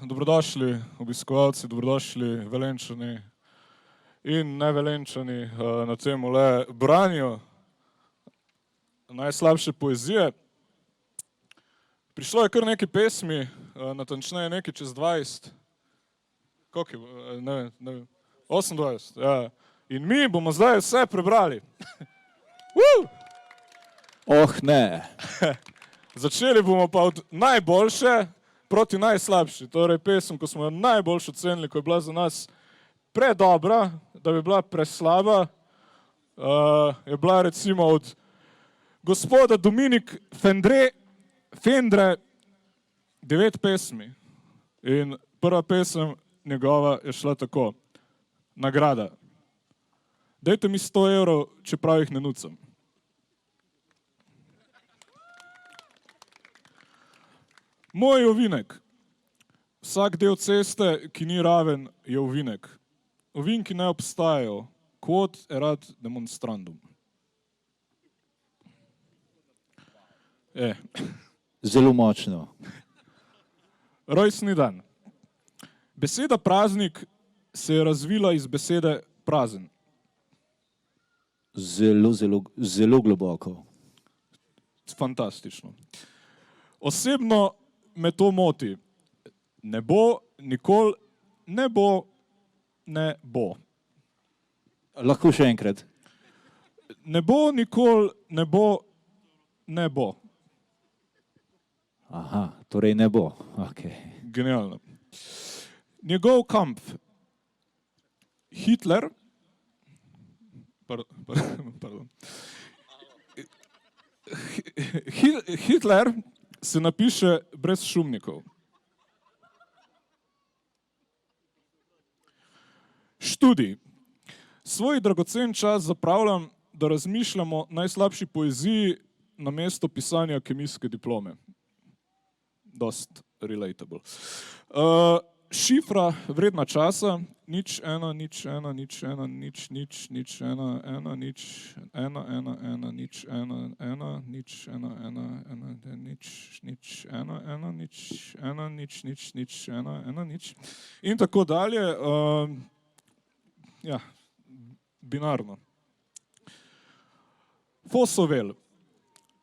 Dobrodošli obiskovalci, dobrodošli Velenjčani in nevelenjčani na tem branju najslabše poezije. Prišlo je kar nekaj pesmi, natančneje nekaj čez 20. Koliko je? Ne vem. 28, ja. In mi bomo zdaj vse prebrali. Oh, ne. Začeli bomo pa od najboljše proti najslabši. Torej pesem, ko smo jo najboljš ocenili, ko je bila za nas predobra, da bi bila preslaba, je bila recimo od gospoda Dominik Fendre 9 pesmi. In prva pesem njegova je šla tako. Nagrada. Dajte mi 100 evrov, čeprav jih ne nucam. Moj ovinek. Vsak del ceste, ki ni raven, je ovinek. Ovinki ne obstajajo. Quod erat demonstrandum. Zelo močno. Rojstni dan. Beseda praznik se je razvila iz besede prazen. Zelo globoko. Fantastično. Osebno me to moti. Ne bo, nikoli, ne bo, ne bo. Lahko še enkrat. Ne bo, nikoli, ne bo, ne bo. Aha, torej ne bo. Okay. Genialno. Njegov kamp. Hitler. Pardon. Hitler se napiše brez šumnikov. Študij. Svoj dragocen čas zapravljam, da razmišljam o najslabši poeziji namesto pisanja kemijske diplome. Dost relatable. Šifra vredna časa. 0, 1, 0, 1, 0, 1, 0, 0, 0, 1, 1, 0, 1, 1, 1, 0, 1, 1, 0, 1, 1, 1, 0, 1, 1, 0, 1, 0, 0, 1, 1, 0. In tako dalje. Ja, binarno. Fosovel.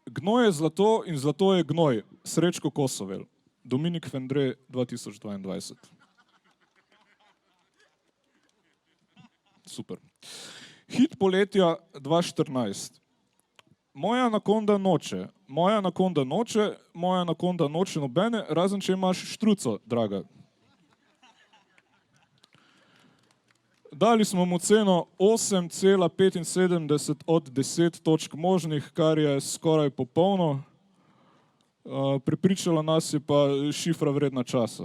Gnoj je zlato in zlato je gnoj. Srečko Kosovel. Dominik Fendre 2022. Super. Hit poletja 2014. Moja anakonda noče, moja anakonda noče, moja anakonda noče nobene, razen če imaš štruco, draga. Dali smo mu ceno 8,75 od 10 točk možnih, kar je skoraj popolno. Prepričala nas je pa šifra vredna časa.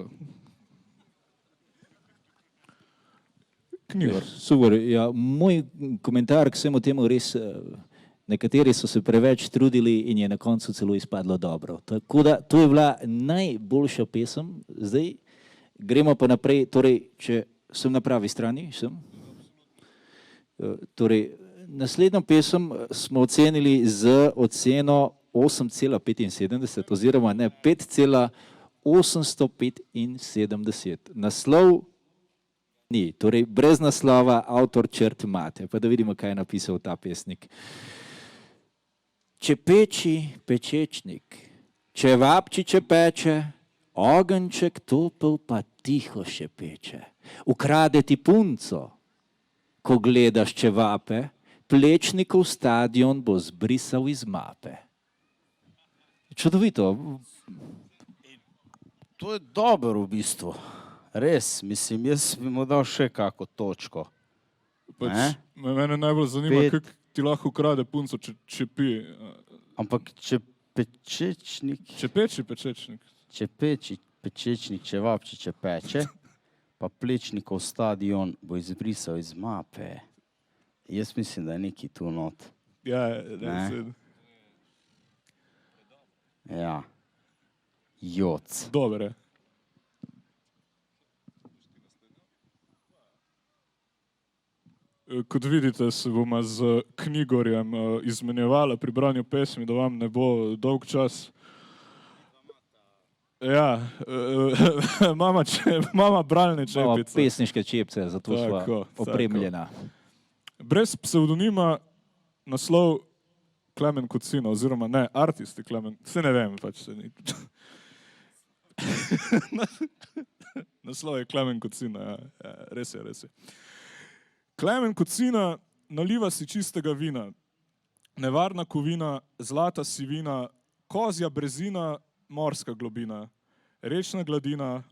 Knjigar. Super, ja, moj komentar k vsemu temu res, nekateri so se preveč trudili in je na koncu celo izpadlo dobro. Tako da, to je bila najboljša pesem. Zdaj gremo pa naprej, torej, če sem na pravi strani, sem. Torej, naslednjo pesem smo ocenili z oceno 8,75 oziroma ne 5,875. Naslov ni, torej brez naslova, avtor črt mate. Pa da vidimo, kaj je napisal ta pesnik. Če peči pečečnik, če vapči če peče, ogenček topel pa tiho še peče. Ukrade ti punco, ko gledaš če vape, Plečnikov stadion bo zbrisal iz mape. Čudovito. To je dobro v bistvu. Res, mislim, jaz bi mu dal še kako točko. Mene najbolj zanima, kako ti lahko ukrade punco, če pi. Ampak če pečečnik... Če peči pečečnik. Če peči pečečnik, če vapči, če peče, pa Plečnikov stadion bo izbrisal iz mape. Jaz mislim, da je neki tu not. Ja, ne. Ja. Joc. Dobre. Kot vidite, se bomo z knjigorjem izmenjevala pri branju pesmi, da vam ne bo dolg čas. Ja, mama bralne Imamo čepice. pesniške čepce, zato Tako, smo opremljena. Brez psevdonima naslov Klemen Kocina, oziroma ne, artisti Klemen, se ne vem, pač se ni. Naslov je Klemen Kocina, ja, res je, res je. Klemen Kocina naliva si čistega vina, nevarna kovina, zlata sivina, kozja brezina, morska globina, rečna gladina,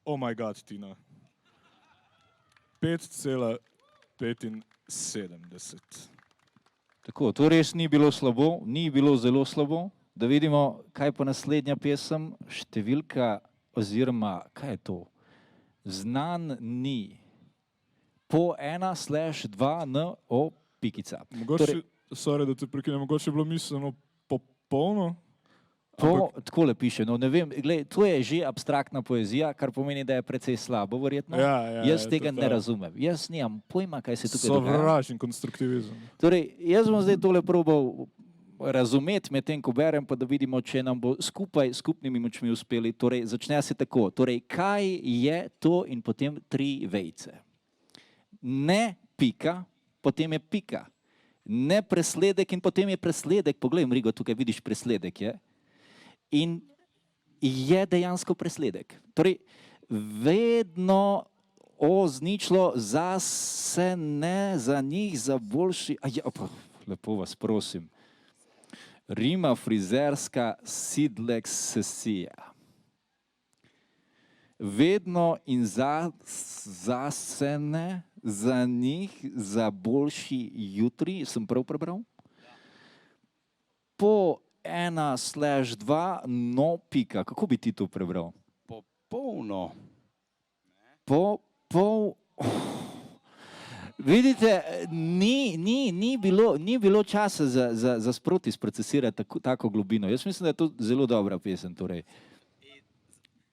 oh my god, Tina. 5,75. Tako, to res ni bilo slabo, ni bilo zelo slabo. Da vidimo, kaj pa naslednja pesem, številka oziroma, kaj je to? Znan ni. Po 1/2 n o pikica. Mogoče, sorry, da te prekinem, mogoče je bilo misleno popolno? Takole piše, no ne vem, glej, to je že abstraktna poezija, kar pomeni, da je precej slabo, verjetno. Jaz tega ne razumem. Jaz nimam pojma, kaj se tukaj dogaja. Sovražen konstruktivizem. Torej, jaz bom zdaj tole probal razumeti medtem, ko berem, pa da vidimo, če nam bo skupaj, skupnimi močmi uspeli. Torej, začne se tako. Torej, kaj je to in potem 3 vejice. Ne pika, potem je pika. Ne presledek in potem je presledek. Poglej, Mrigo, tukaj vidiš presledek, je. In je dejansko presledek. Torej, vedno ozničilo zase, ne za njih, za boljši. Lepo vas prosim. Rima frizerska sidlek sesija. Vedno in zase, ne za njih, za boljši jutri. Sem prav prebral? Po 1/2 no pika. Kako bi ti to prebral? Popolno. Vidite, ni bilo časa za sproti sprocesirati tako globino. Jaz mislim, da je to zelo dobra pesem. Torej.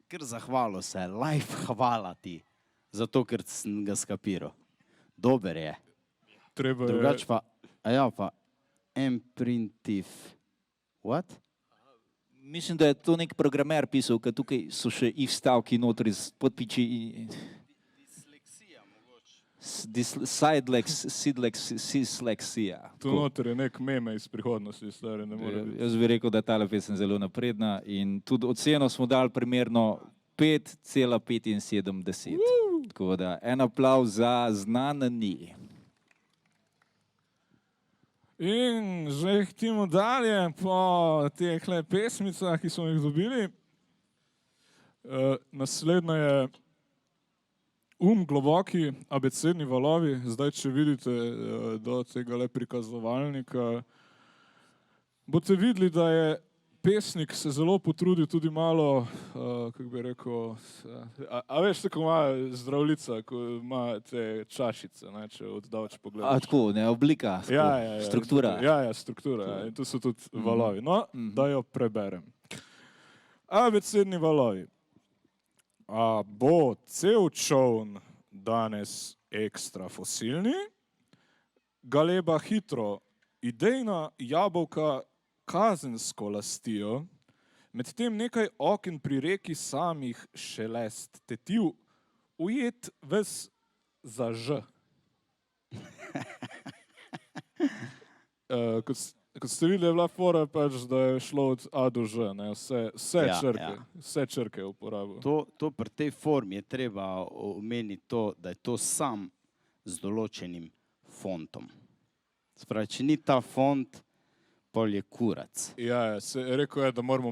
Ker zahvalo se, life hvala ti, zato ker sem ga skapiral. Dober je. Drugač pa, imprintiv. What? Mislim, da je to nek programer pisal, ker tukaj so še if stavki notri z podpiči. Disleksija mogoče. Sidleksija. Tu noter je nek meme iz prihodnosti, stari, ne more biti. Jaz bi rekel, da je tale pesem zelo napredna in tudi oceno smo dali primerno 5,75. Tako da en aplavz za Znan ni. In že hitimo dalje po teh pesmicah, ki smo jih dobili. Naslednja je globoki abecedni valovi. Zdaj, če vidite do tega le prikazovalnika, boste videli, da je pesnik se zelo potrudil tudi malo, kako bi rekel, a veš, tako ima zdravljica, ko ima te čašice, ne, če oddalč pogledaš. Tako, ne, oblika, struktura. Ja, struktura. In tu so tudi valovi. No, da jo preberem. Abecedni valovi. A bo cel čovn danes ekstra fosilni? Galeba hitro, idejna jabolka kazensko lastijo, medtem nekaj oken pri reki samih šelest tetiv, ujet ves za ž. Kot ste videli, je bila fora pač, da je šlo od A do Ž, ne? Vse črke je uporabil. To pri tej formi je treba omeniti to, da je to sam z določenim fontom. Spravi, če ni ta font, pol je kurac. Ja, rekel je, da moramo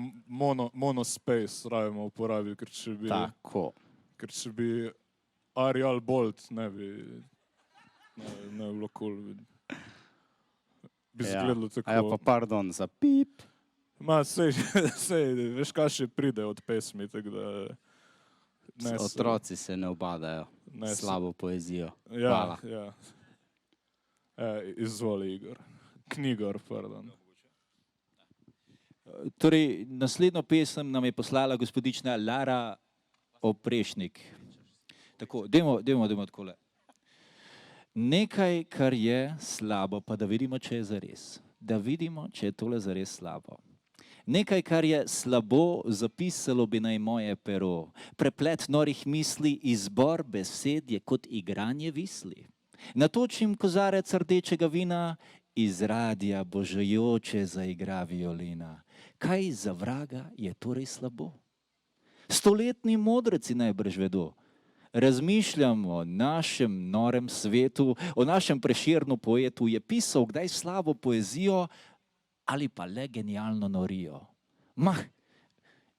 monospace rabimo uporabiti, ker če bi Arial Bolt ne bi bilo cool. Bi zgledalo tako. Ja, pa pardon, za pip. Sej, veš, kaj še pride od pesmi, tako da... Otroci se ne obadajo slabo poezijo. Hvala. Izvoli, Igor. Knjigor, pardon. Torej, naslednjo pesem nam je poslala gospodična Lara Oprešnik. Tako, dajmo takole. Nekaj, kar je slabo, pa da vidimo, če je zares. Da vidimo, če je tole zares slabo. Nekaj, kar je slabo, zapisalo bi naj moje pero. Preplet norih misli, izbor besed je kot igranje visli. Natočim kozarec rdečega vina, iz radija božajoče zaigra violina. Kaj za vraga je torej slabo? Stoletni modreci najbrž vedo. Razmišljam o našem norem svetu, o našem Prešernu poetu, je pisal kdaj slabo poezijo ali pa le genialno norijo.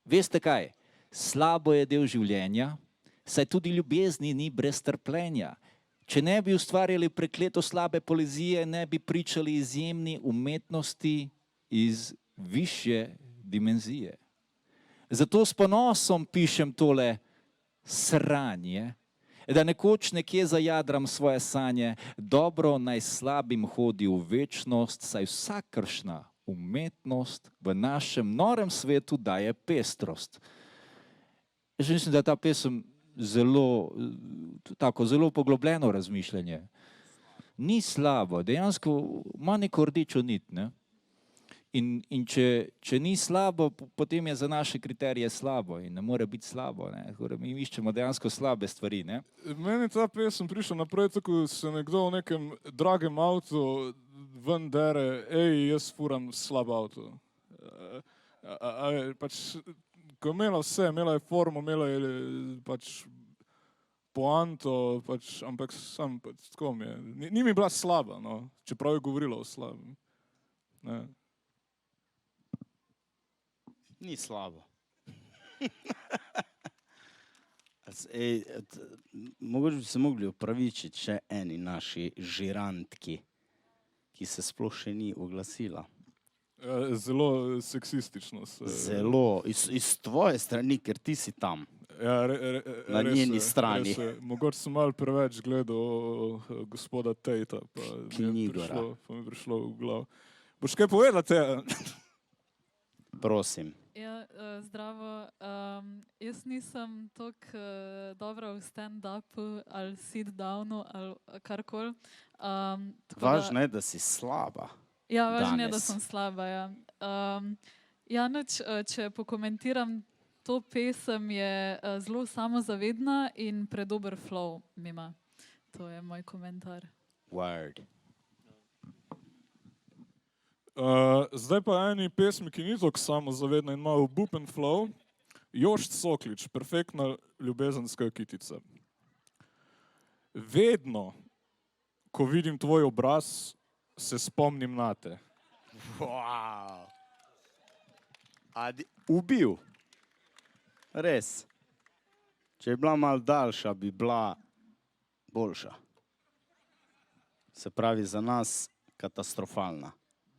Veste kaj, slabo je del življenja, saj tudi ljubezni ni brez trpljenja. Če ne bi ustvarjali prekleto slabe poezije, ne bi pričali izjemni umetnosti iz višje dimenzije. Zato s ponosom pišem tole sranje, da nekoč nekje zajadram svoje sanje, dobro naj slabim hodi v večnost, saj vsakršna umetnost v našem norem svetu daje pestrost. Jaz mislim, da je ta pesem zelo poglobljeno razmišljanje. Ni slabo, dejansko ima neko rdečo nit, ne? In če ni slabo, potem je za naše kriterije slabo in ne more biti slabo, ne? Mi iščemo dejansko slabe stvari, ne? Meni ta pesem prišla naprej, tako se nekdo v nekem dragem avtu ven dere, jaz furam slab avto. Pač, ko je imela vse, imela je formo, imela je pač poanto, pač, ampak sam pač tako mi je. Ni mi bila slaba, no, čeprav je govorila o slabem. Ne. Ni slabo. Mogoče bi se mogli opravičiti še eni naši žirantki, ki se sploh še ni oglasila. Zelo seksistično se... Zelo, iz tvoje strani, ker ti si tam. Ja, na njeni strani. Mogoče sem malo preveč gledal gospoda Tejta, pa mi je prišlo v glav. Boš kaj povedala, Teja? Prosim. Ja, zdravo. Jaz nisem toliko dobra v stand-upu ali sit-downu ali karkoli. Važno je, da si slaba. Ja, važno je, da sem slaba, ja. Ja, če pokomentiram, to pesem je zelo samozavedna in predober flow ima. To je moj komentar. Word. Zdaj pa eni pesmi, ki ni toliko samozavedna in ima obupen flow. Jošt Soklič, perfektna ljubezenska kitica. Vedno, ko vidim tvoj obraz, se spomnim nate. Wow. Ubil. Res. Če je bila malo daljša, bi bila boljša. Se pravi, za nas katastrofalna.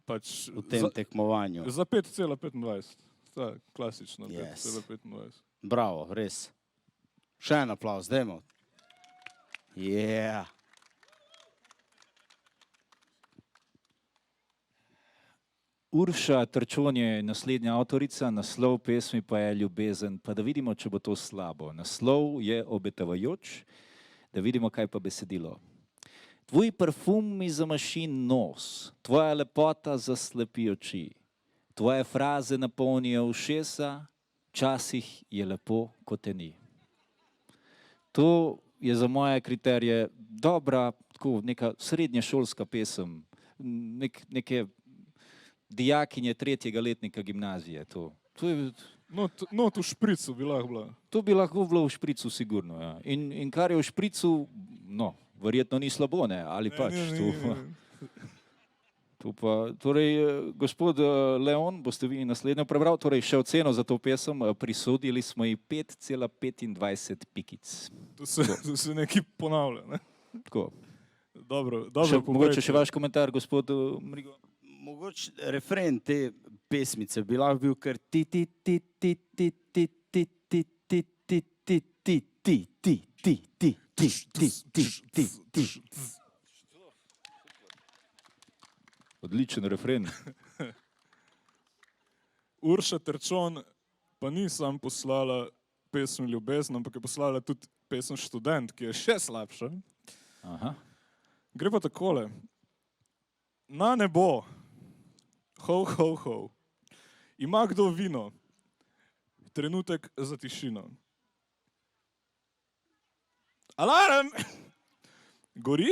Pač v tem tekmovanju. Za 5,25. Ta klasična Yes. 5,25. Bravo, res. Še en aplauz, dajmo. Yeah. Urša Trčon je naslednja avtorica, naslov pesmi pa je Ljubezen. Pa da vidimo, če bo to slabo. Naslov je obetavajoč, da vidimo, kaj pa besedilo. Tvoj parfum mi zamaši nos, tvoja lepota zaslepi oči, tvoje fraze napolnijo ušesa, včasih je lepo, ko te ni. To je za moje kriterije dobra, tako neka srednješolska pesem, neke dijakinje 3. letnika gimnazije. To je... No, to v špricu bi lahko bila. To bi lahko bilo v špricu, sigurno. Ja. In kar je v špricu, no, verjetno ni slabo, ne, ali pač. Torej, gospod Leon, boste vi naslednjo prebral, torej še oceno za to pesem, prisodili smo ji 5,25 pikic. To se nekaj ponavlja, ne? Tako. Dobro, mogoče še vaš komentar, gospod Mrigo? Mogoče refren te pesmice bi lahko bil kar ti ti ti ti ti ti ti ti ti ti ti ti ti ti ti ti ti ti. Odličen refren. Urša Trčon pa ni sam poslala pesem Ljubezen, ampak je poslala tudi pesem Študent, ki je še slabša. Aha. Gre pa takole. Na nebo, ho, ho, ho, Ima kdo vino? Trenutek za tišino. Alarm! Gori?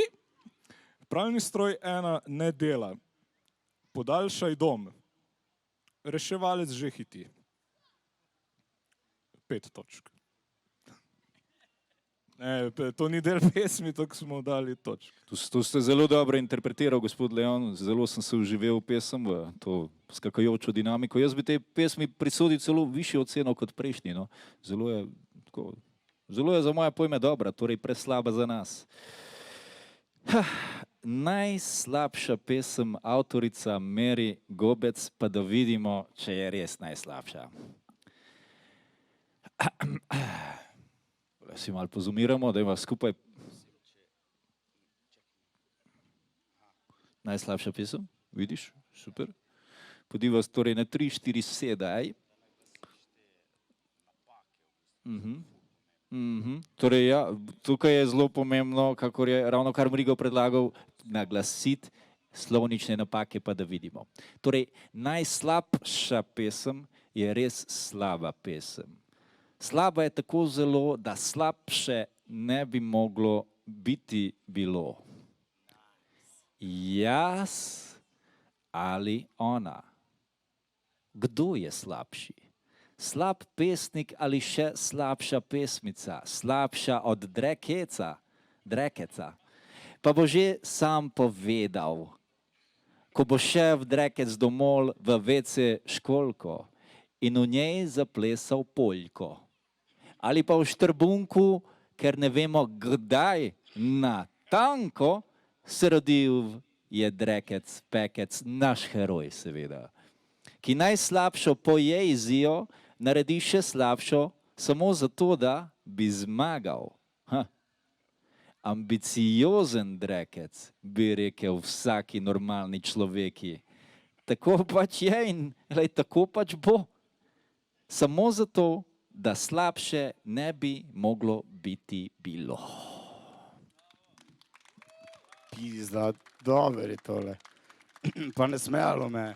Pralni stroj 1 ne dela. Podaljšaj dom. Reševalec že hiti. 5 točk. Ne, to ni del pesmi, tako smo dali točk. To ste zelo dobro interpretiral, gospod Leon. Zelo sem se vživel v pesem, v to skakajočo dinamiko. Jaz bi tej pesmi prisodil celo višjo oceno kot prejšnji. No. Zelo je za moje pojme dobra, torej preslaba za nas. Najslabša pesem, avtorica Meri Gobec, pa da vidimo, če je res najslabša. Si malo pozumiramo, da ima skupaj. Najslabša pesem, vidiš, super. Podiva vas torej na 3, 4, sedaj. Torej, ja, tukaj je zelo pomembno, kakor je ravno kar Mrigo predlagal, naglasiti slovnične napake, pa da vidimo. Torej, najslabša pesem je res slaba pesem. Slaba je tako zelo, da slabše ne bi moglo biti bilo. Jaz ali ona? Kdo je slabši? Slab pesnik ali še slabša pesmica? Slabša od Drekeca? Pa bo že sam povedal, ko bo šel v Drekec domov v WC školko in v njej zaplesal poljko. Ali pa v Štrbunku, ker ne vemo kdaj natanko se rodil je Drekec, Pekec, naš heroj seveda, ki najslabšo poezijo naredi še slabšo samo zato, da bi zmagal. Ambiciozen Drekec, bi rekel vsaki normalni človeki. Tako pač je in tako pač bo. Samo zato, da slabše ne bi moglo biti bilo. Pizda, dober je tole. Pa ne smejalo me.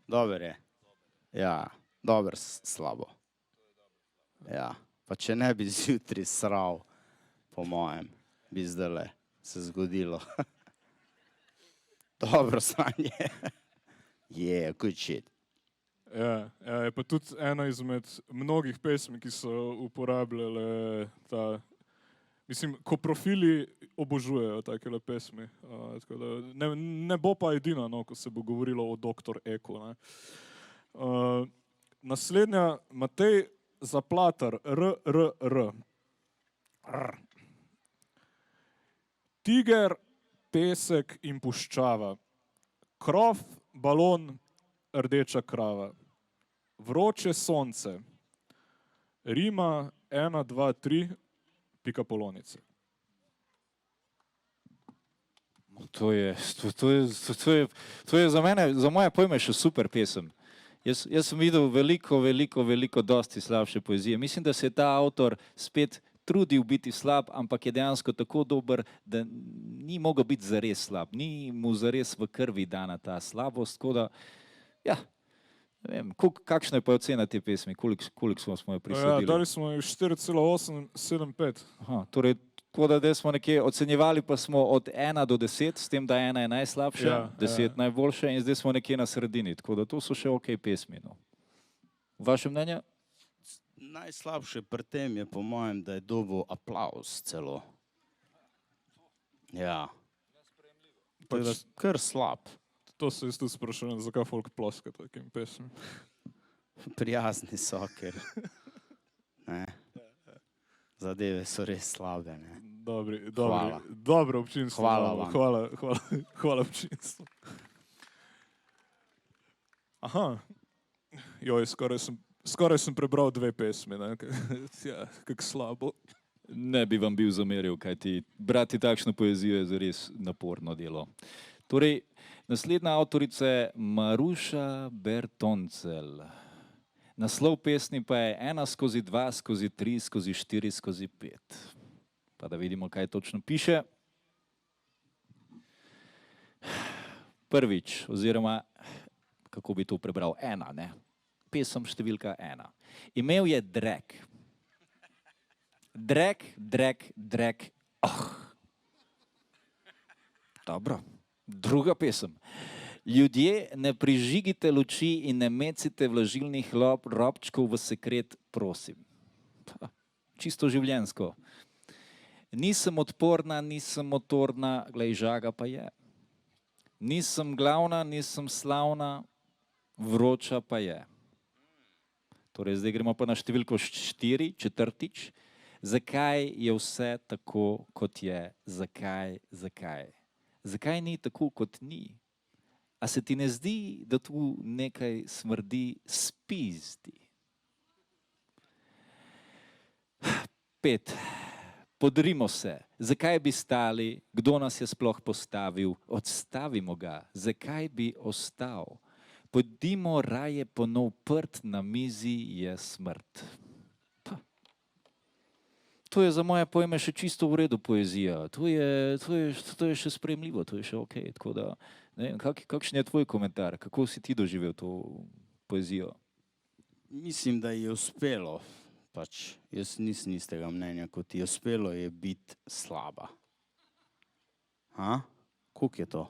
Dober je. Ja, dober, slabo. Ja, pa če ne bi zjutraj sral, po mojem, bi zdajle se zgodilo. Dobro sanje. Yeah, good shit. Ja, je pa tudi ena izmed mnogih pesmi, ki so uporabljale ta, mislim, ko profili obožujejo takele pesmi. Tako da ne bo pa edina, no, ko se bo govorilo o Dr. Eko. Naslednja, Matej Zaplatar, R. Tiger, pesek in puščava. Krof, balon, rdeča krava. Vroče sonce. Rima 1, 2, 3, pika polonice. To je za mene, za moje pojme še super pesem. Jaz sem videl veliko dosti slabše poezije. Mislim, da se je ta avtor spet trudil biti slab, ampak je dejansko tako dober, da ni mogel biti zares slab. Ni mu zares v krvi dana ta slabost, tako da, ja, ne vem, kakšna je pa ocena te pesmi, koliko smo jo prisodili? Ja, dali smo jo 4,875. Torej, tako da smo nekje ocenjevali, pa smo od 1 do 10, s tem, da 1 je najslabša, 10 najboljše in zdaj smo nekje na sredini, tako da to so še ok pesmi. No. Vaše mnenje? Najslabše pri tem je po mojem, da je dobil aplauz celo. Ja. Pač kar slab. To se jaz tudi sprašujem, zakaj folk ploska takim pesmim. Prijazni so, ker zadeve so res slabe. Dobro občinstvo. Hvala vam. Hvala občinstvo. Aha. Joj, skoraj sem prebral 2 pesmi. Ja, kako slabo. Ne bi vam bil zameril, kajti brati takšno poezijo je zares naporno delo. Torej, naslednja avtorica je Maruša Bertoncel. Naslov pesmi pa je 1/2/3/4/5. Pa da vidimo, kaj točno piše. Prvič, oziroma kako bi to prebral, 1, ne? Pesem številka 1. Imel je drek. Drek, Dobro. Druga pesem. Ljudje, ne prižigite luči in ne mecite vlažilnih robčkov v sekret, prosim. Čisto življenjsko. Nisem odporna, nisem motorna, glej, žaga pa je. Nisem glavna, nisem slavna, vroča pa je. Torej, zdaj gremo pa na številko 4, četrtič. Zakaj je vse tako, kot je? Zakaj? Zakaj ni tako, kot ni? A se ti ne zdi, da tu nekaj smrdi spizdi? 5. Podrimo se. Zakaj bi stali? Kdo nas je sploh postavil? Odstavimo ga. Zakaj bi ostal? Pojdimo raje ponov prt, na mizi je smrt. To je za moje pojme še čisto v redu poezija. To je še sprejemljivo, to je še okej. Tako da, ne vem, kakšen je tvoj komentar? Kako si ti doživel to poezijo? Mislim, da ji je uspelo. Pač, jaz nisem istega mnenja kot ti. Uspelo je biti slaba. Koliko je to?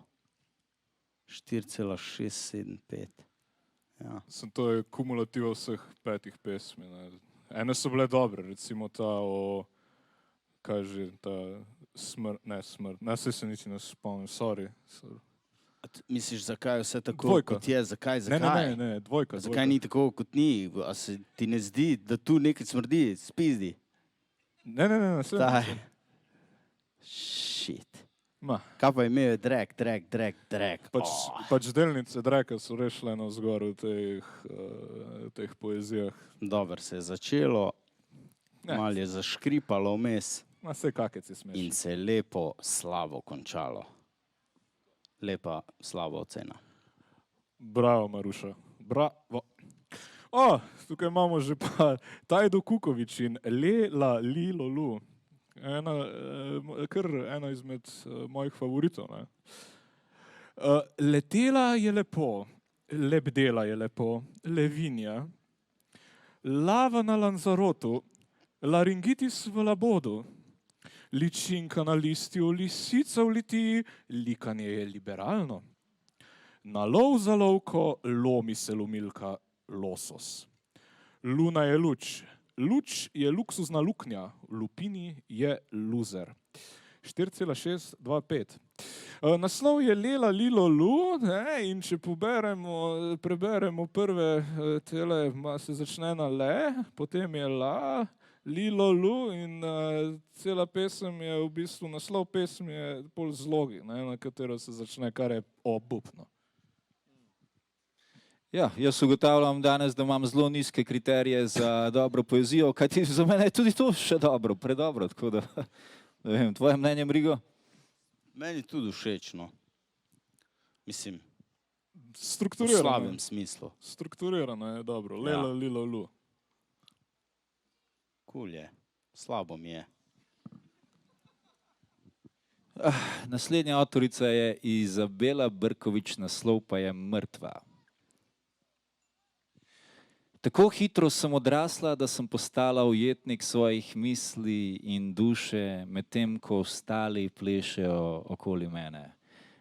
4,675. Ja. To je kumulativ vseh 5 pesmi. Ne. Ene so bile dobre, recimo ta o, kaj že, ta smrt, ne, se niti ne spomnim, sorry. Misliš, zakaj je vse tako, Dvojka. kot je? Zakaj? Ne, dvojka. Zakaj ni tako, kot ni? A se ti ne zdi, da tu nekaj smrdi, spizdi? Ne, Taj. Shit. Ma, Kaj pa imel je drek? pač delnice dreka so rešile na vzgor v teh poezijah. Dobro se je začelo, Ne. malo je zaškripalo vmes Ma, saj kakec si smeš. in se je lepo slabo končalo. Lepa slaba ocena. Bravo, Maruša. Bravo. Tukaj imamo že pa Tajdo Kukovič in Lela Lilolu. Kar ena izmed mojih favoritov. Ne. Letela je lepo, lebdela je lepo, levinja, lava na Lanzarotu, laringitis v labodu, ličinka na listju, lisica v litiji, likanje je liberalno. Na lov za lovko lomi se lomilka losos. Luna je luč. Luč je luksuzna luknja, lupini je luzer. 4,625. Naslov je Lela Lilo Lu, ne, in če preberemo prve tele, se začne na le, potem je la, Lilo Lu in cela pesem je v bistvu, naslov pesem je pol zlogi, ne, na katero se začne, kar je obupno. Ja, jaz ugotavljam danes, da imam zelo nizke kriterije za dobro poezijo, kajti za mene je tudi to še dobro, predobro, tako da, ne vem, tvoje mnenje, Mrigo? Meni tudi všeč, no. Mislim, v Strukturirano. slabem smislu. Strukturirano je dobro. Lela Lilo Lu. Kul je. Slabo mi je. Naslednja avtorica je Izabela Brkovič, naslov pa je Mrtva. Tako hitro sem odrasla, da sem postala ujetnik svojih misli in duše, medtem ko ostali plešejo okoli mene.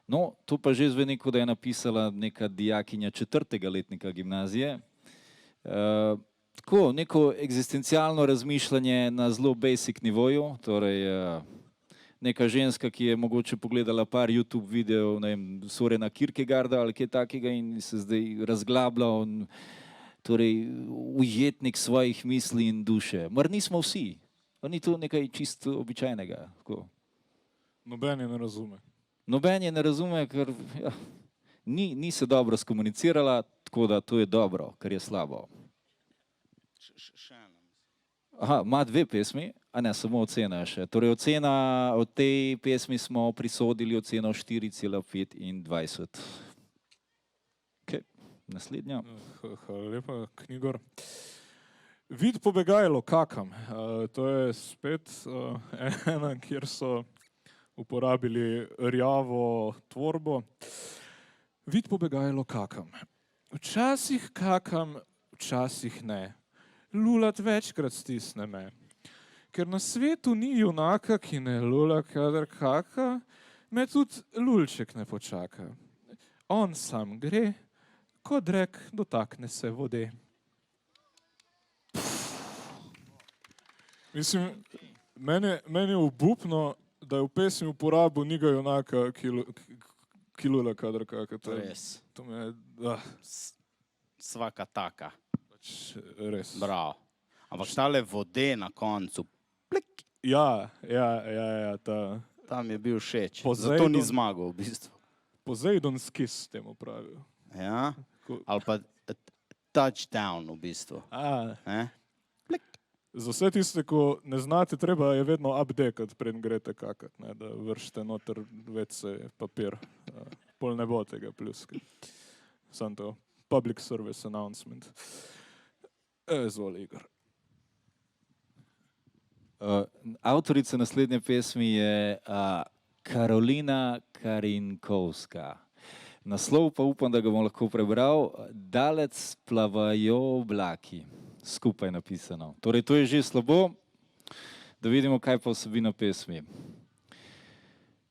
No, to pa že zveni, kot da je napisala neka dijakinja 4. letnika gimnazije. Tako, neko eksistencialno razmišljanje na zelo basic nivoju, torej neka ženska, ki je mogoče pogledala par YouTube videov, ne vem, Sorena Kierkegaarda ali kaj takega in se zdaj razglablja, torej ujetnik svojih misli in duše. Mar nismo vsi? Ni to nekaj čisto običajnega? Tako. Noben je ne razume. Noben je ne razume, ker ja, ni se dobro skomunicirala, tako da to je dobro, ker je slabo. Aha, ima 2 pesmi, a ne, samo ocena še. Torej ocena od tej pesmi smo prisodili oceno 4,25. Naslednja. Hvala lepa, Knjigor. Vid pobegajalo, kakam. To je spet ena, kjer so uporabili rjavo tvorbo. Vid pobegajalo, kakam. Včasih kakam, včasih ne. Lulat večkrat stisne me. Ker na svetu ni junaka, ki ne lula, kadar kaka, me tudi lulček ne počaka. On sam gre, ko drek dotakne se vode. Mislim, meni je obupno, da je v pesmi uporabil njega junaka, ki lula, kadar kaka. Res. To me je, Svaka taka. pač res. Bravo. Ampak tale vode na koncu, plik, Ja, tam je bil všeč. Poseidon- Zato ni zmagal v bistvu. Poseidon's kiss temu pravijo. Ja? Ko- Ali pa touchdown v bistvu. Ne? Za vse tiste, ko ne znate, treba je vedno updekati, preden greste kakat, ne, da vršite noter WC papir. Pol ne bo tega pljuska. Sam to. Public service announcement. Izvoli, Igor. Avtorica naslednje pesmi je Karolina Karinkovska. Naslov pa upam, da ga bom lahko prebral. Dalec plavajo oblaki. Skupaj napisano. Torej, to je že slabo. Da vidimo, kaj pa vsebina pesmi.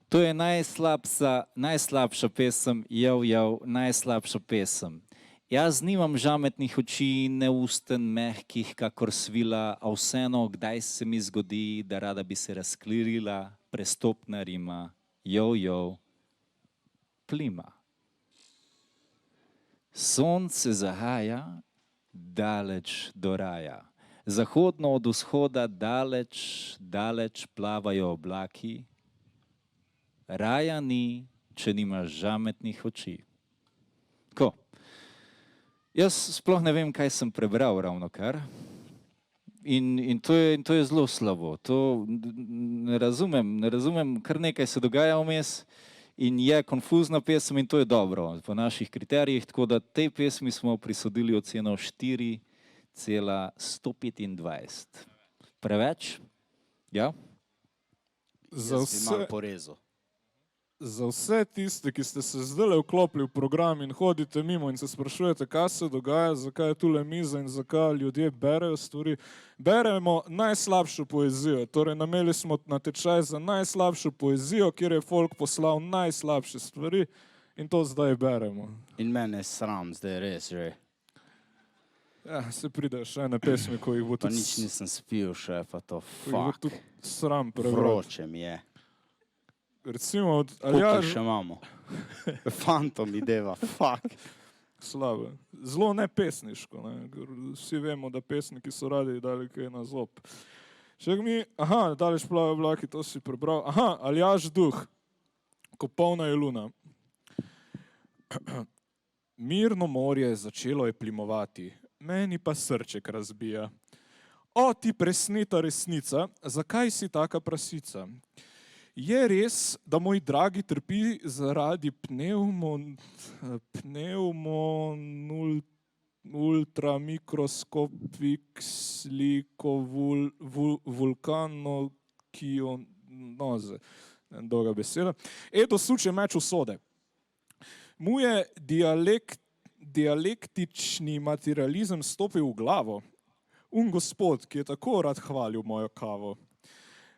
To je najslabša pesem, najslabša pesem. Jaz nimam žametnih oči, neusten, mehkih, kakor svila, a vseeno, kdaj se mi zgodi, da rada bi se razklirila, prestopna rima, plima. Sonce zahaja, daleč do raja. Zahodno od vzhoda daleč, daleč plavajo oblaki. Raja ni, če nimaš žametnih oči. Ko? Jaz sploh ne vem, kaj sem prebral ravnokar. In to je zelo slabo. To ne razumem, kar nekaj se dogaja vmes in je konfuzna pesem in to je dobro po naših kriterijih, tako da tej pesmi smo prisodili oceno 4,125. Preveč? Ja? Jaz bi malo porezal. Za vse tiste, ki ste se zdaj vklopili v program in hodite mimo in se sprašujete, kaj se dogaja, zakaj je tule miza in zakaj ljudje berejo stvari, beremo najslabšo poezijo. Torej, nameli smo natečaj za najslabšo poezijo, kjer je folk poslal najslabše stvari in to zdaj beremo. In mene je sram, zdaj res že. Ja, se pridejo še ene pesmi, ko jih bo Pa tudi, nič nisem spil še, pa to ko jih bo fuck. tudi sram prebrati. Vroče mi je. Recimo od Koliko jih Aljaža. še imamo? Fantom ideva, fuck. Slabo. Zelo ne pesniško. Ne? Ker vsi vemo, da pesniki so radi dali kaj na zob. Še mi, daleč plave oblaki, to si prebral. Aljaž Duh, ko polna je luna. Mirno morje začelo je plimovati, meni pa srček razbija. O, ti presneta resnica, zakaj si taka prasica? Je res, da moj dragi trpi zaradi vulkanokionose. Dolga beseda. Edo suče meč usode. Mu je dialektični materializem stopil v glavo. Gospod, ki je tako rad hvalil mojo kavo.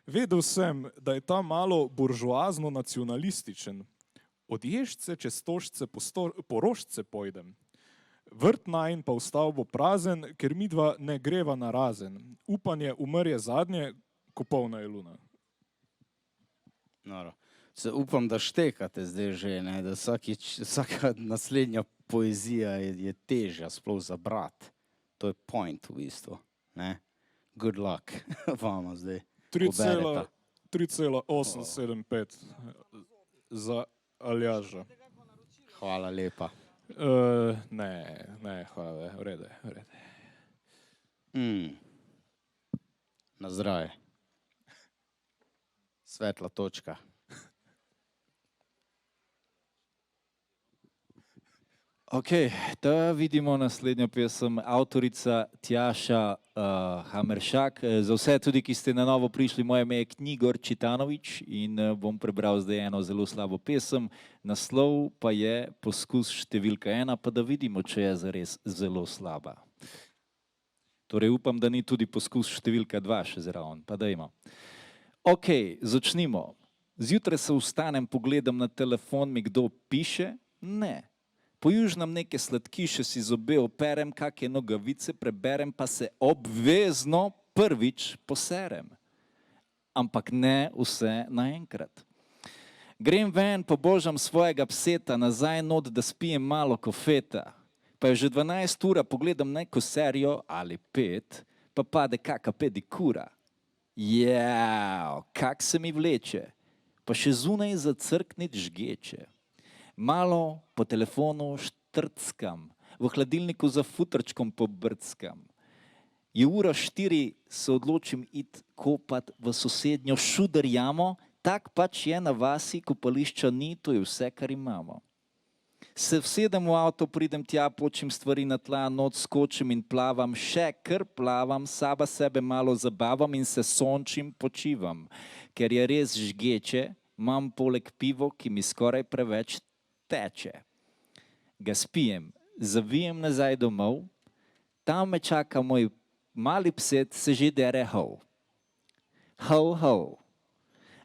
Vedel sem, da je ta malo buržoazno nacionalističen. Od ježce čez tožce po rožce pojdem. Vrt najin pa vstal bo prazen, ker midva ne greva na razen. Upanje umrje zadnje, ko polna je luna. Noro. Se upam, da štekate zdaj že, ne? Da vsaka naslednja poezija je težja sploh za brat. To je point v bistvu. Ne? Good luck vama zdaj. 3,875 za Aljaža. Hvala lepa. Ne, hvala, v redu. Na zdravje. Svetla točka. Ok, da vidimo naslednjo pesem, avtorica Tjaša Hameršak. Za vse tudi, ki ste na novo prišli, moje ime je Knjigor Čitanovič in bom prebral zdaj eno zelo slabo pesem. Naslov pa je Poskus številka 1, pa da vidimo, če je zares zelo slaba. Torej upam, da ni tudi poskus številka 2 še zraven, pa dajmo. Ok, začnimo. Zjutraj se vstanem, pogledam na telefon, mi kdo piše? Ne. Pojužnam neke sladkiše, si zobe operem, kakje nogavice preberem, pa se obvezno prvič poserem. Ampak ne vse naenkrat. Grem ven, pobožam svojega pseta, nazaj not, da spijem malo kofeta. Pa je že 12 ura, pogledam neko serijo ali 5, pa pade kaka pedikura. Kak se mi vleče, pa še zunaj zacrknit žgeče. Malo po telefonu štrckam, v hladilniku za futrčkom pobrckam. Je ura 4, se odločim iti kopat v sosednjo šuder jamo, tak pač je na vasi, kopališča ni, to je vse, kar imamo. Se vsedem v avto, pridem tja, počim stvari na tla, noč skočim in plavam, še kar plavam, saba sebe malo zabavam in se sončim, počivam. Ker je res žgeče, imam poleg pivo, ki mi skoraj preveč teče. Ga spijem, zavijem nazaj domov, tam me čaka moj mali pset, se že dere hov. Hov, hov.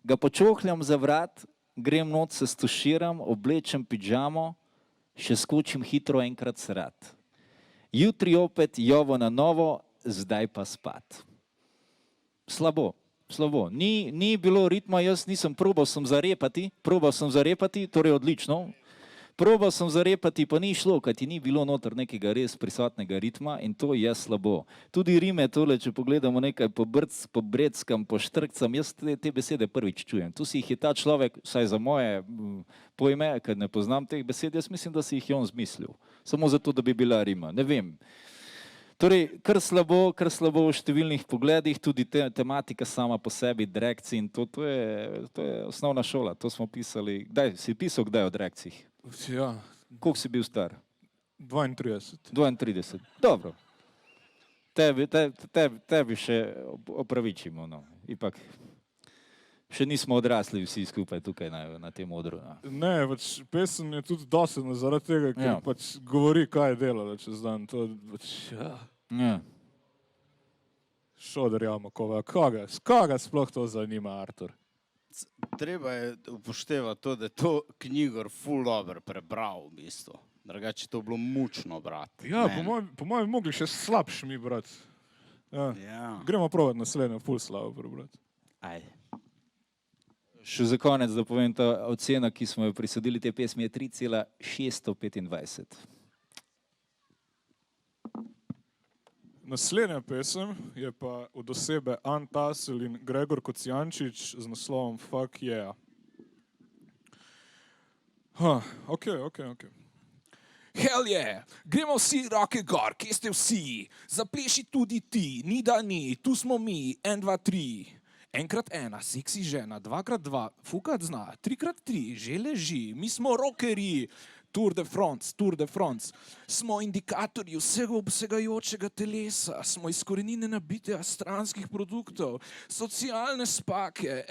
Ga počohljam za vrat, grem not, se stuširam, oblečem pidžamo, še skočim hitro enkrat srat. Jutri opet jovo na novo, zdaj pa spat. Slabo. Slabo. Ni bilo ritma, jaz nisem probal sem zarepati, torej odlično. Probal sem zarepati, pa ni šlo, kajti ni bilo noter nekega res prisotnega ritma in to je slabo. Tudi rime tole, če pogledamo nekaj pobreckam, poštrkcam, jaz te besede prvič čujem. Tu si jih je ta človek, vsaj za moje pojme, ker ne poznam teh besed, jaz mislim, da si jih je on zmislil. Samo zato, da bi bila rima, ne vem. Torej, kar slabo v številnih pogledih, tudi tematika sama po sebi, drekci in to je osnovna šola, to smo pisali. Si pisal kdaj o drekcih? Ja, Koliko si bil star? 32. 32, dobro. Tebi še opravičimo, no. Ipak, še nismo odrasli vsi skupaj tukaj na tem odru. No. Ne, pač pesem je tudi dosadna zaradi tega, ker pač govori, kaj je delala čez dan. To pač, Ja. Šoder jamo, koga sploh to zanima, Artur? Treba je upoštevati to, da je to Knjigor ful dobro prebral v bistvu. Drugače to bilo mučno brati. Ja, po mojem bi mogli še slabši mi brati. Ja. Gremo provat naslednjo, ful slabo prebrati. Ajde. Še za konec, da povem, ta ocena, ki smo jo prisodili te pesmi, je 3,625. Naslednja pesem je pa od osebe Ann Tassel in Gregor Kocijančič z naslovom Fuck yeah. Ok. Hell yeah, gremo vsi roke gor, kje ste vsi? Zapleši tudi ti, ni da ni, tu smo mi, 1, 2, 3. Enkrat ena, seksi žena, 2x2, fukat zna, 3x3, že leži, mi smo rockerji. Tour de France, smo indikatorji vsega obsegajočega telesa, smo izkorenine nabitja stranskih produktov, socialne spake,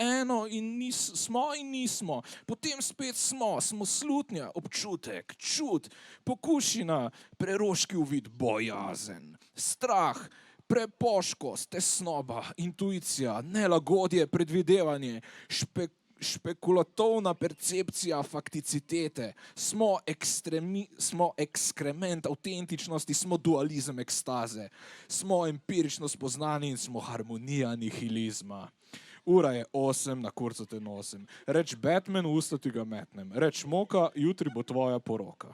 smo in nismo, potem spet smo slutnja, občutek, čut, pokušina, preroški uvid, bojazen, strah, prepoškost, tesnoba, intuicija, nelagodje, predvidevanje, špekulativna percepcija fakticitete, smo ekskrement avtentičnosti, smo dualizem ekstaze, smo empirično spoznani in smo harmonija nihilizma. Ura je 8, na kurcu te nosim. Reč Batman, v usta ti ga metnem. Reč moka, jutri bo tvoja poroka.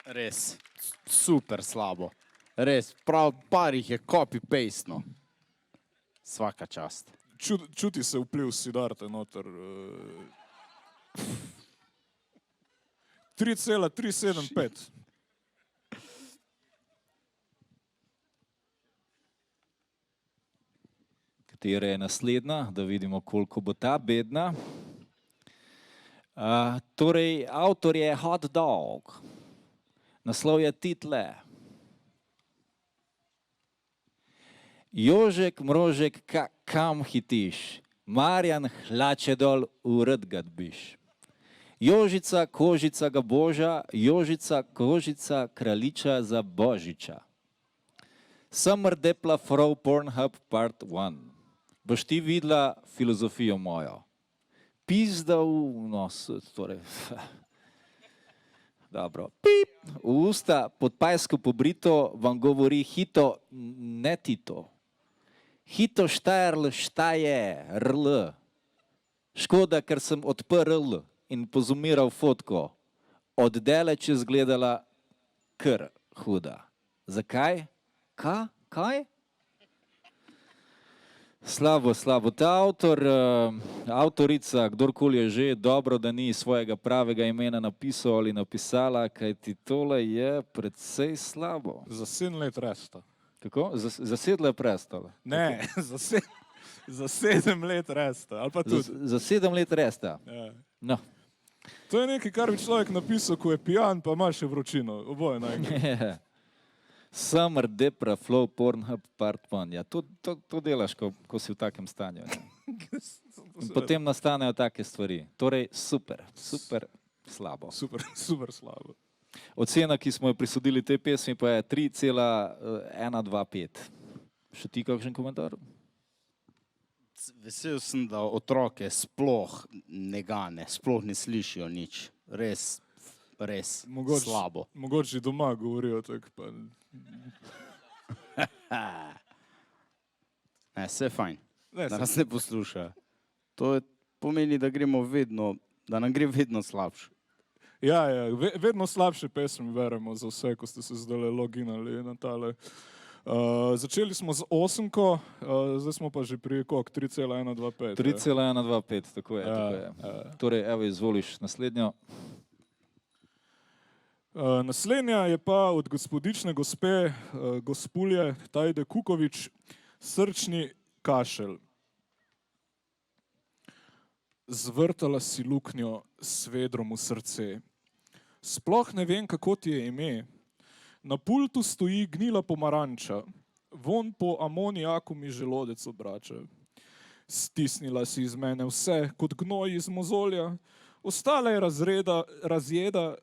Res, super slabo. Res, prav parih je copy-paste, no. Svaka čast. Čuti se vpliv Siddharte noter. 3,375. Katera je naslednja, da vidimo, koliko bo ta bedna. Torej, avtor je Hot Dog. Naslov je Title. Jožek, Mrožek, kam hitiš? Marjan hlače dol, urad gadbiš. Jožica, kožica ga boža, Jožica, kožica, kraljiča za božiča. Summer Depla Frau Pornhub Part 1. Boš ti videla filozofijo mojo. Pizda v nos, torej. Dobro. Pip. V usta podpajsko pobrito vam govori hito, ne Tito. Hito štajerl štaje, rl. Škoda, ker sem odprl in pozumiral fotko. Od daleč je izgledala kar huda. Zakaj? Kaj? Slabo. Ta avtorica, kdorkoli je že, dobro, da ni svojega pravega imena napisal ali napisala, kajti tole je predvsej slabo. Za 7 let resta. Kako? Zasedla je prestol. Ne, za 7 let resta. Ali pa tudi. Za 7 let resta. Ja. No. To je nekaj, kar bi človek napisal, ko je pijan, pa ima še vročino. Oboje naenkrat. Summer Depra Flow Pornhub Part 1. Ja, to delaš, ko si v takem stanju. In potem nastanejo take stvari. Torej, super slabo. Super slabo. Ocena, ki smo jo prisodili tej pesmi, pa je 3,125. Še ti kakšen komentar? Vesel sem, da otroke sploh ne gane, sploh ne slišijo nič. Res slabo. Mogoče doma govorijo tako pa... Ne, vse je fajn, da nas ne poslušajo. To pomeni, da nam gre vedno slabše. Ja, vedno slabše pesmi beremo za vse, ko ste se zdaj loginali na tale. Začeli smo z 8, zdaj smo pa že pri koliko? 3,125. 3,125, tako je. Torej, evo, izvoliš naslednjo. Naslednja je pa od gospodične gospe Gospulje Tajde Kukovič, Srčni kašelj. Zvrtala si luknjo s vedrom v srce. Sploh ne vem, kako ti je ime. Na pultu stoji gnila pomaranča. Vonj po amonijaku mi želodec obrača. Stisnila si iz mene vse, kot gnoj iz mozolja. Ostale je razjeda,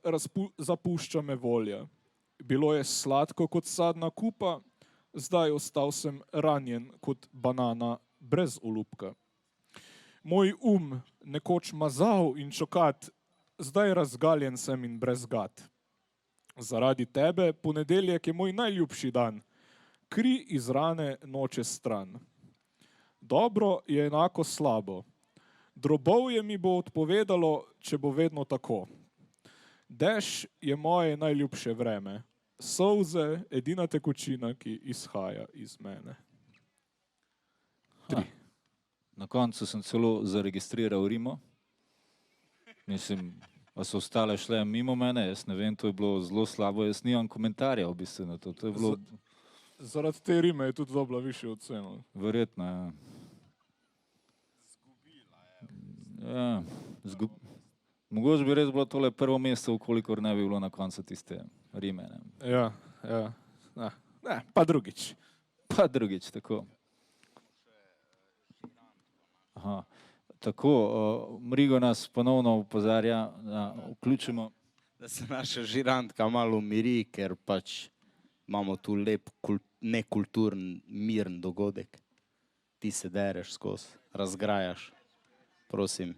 zapušča me volja. Bilo je sladko kot sadna kupa, zdaj ostal sem ranjen kot banana brez olupka. Moj nekoč mazal in čokat, zdaj razgaljen sem in brez gad. Zaradi tebe ponedeljek je moj najljubši dan, kri iz rane noče stran. Dobro je enako slabo. Drobovje mi bo odpovedalo, če bo vedno tako. Dež je moje najljubše vreme. Solze, edina tekočina, ki izhaja iz mene. 3. Na koncu sem celo zaregistriral Rimo. Mislim, a so ostale šle mimo mene, jaz ne vem, to je bilo zelo slabo, jaz nimam komentarja v bistvu na to. To je bilo... Zaradi te rime je tudi dobila višjo oceno. Verjetno, ja. Ja, mogoče bi res bilo tole prvo mesto, ukolikor ne bi bilo na koncu tiste rime. Ne? Ja. Ne, pa drugič. Pa drugič, tako. Aha. Tako, Mrigo nas ponovno upozarja, da vključimo. Da se naša žirantka malo umiri, ker pač imamo tu lep, nekulturen, miren dogodek. Ti se dereš skozi, razgrajaš. Prosim,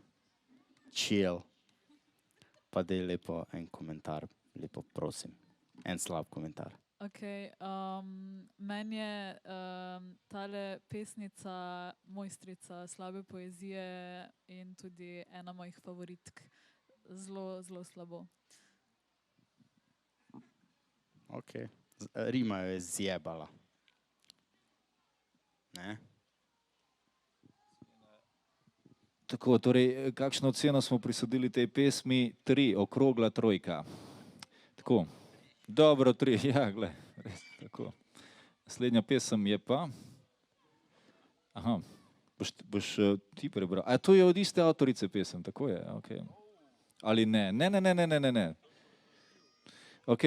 chill. Pa dej lepo en komentar, lepo prosim. En slab komentar. Ok, meni je tale pesnica mojstrica slabe poezije in tudi ena mojih favoritk. Zelo, zelo slabo. Ok, Rima jo je zjebala. Ne? Tako, torej, kakšno oceno smo prisodili tej pesmi? 3, okrogla trojka. Tako, dobro 3, ja, gled, res, tako. Naslednja pesem je pa... Aha, boš ti prebral. A to je od iste avtorice pesem, tako je, ok. Ali ne? Ne. Ok.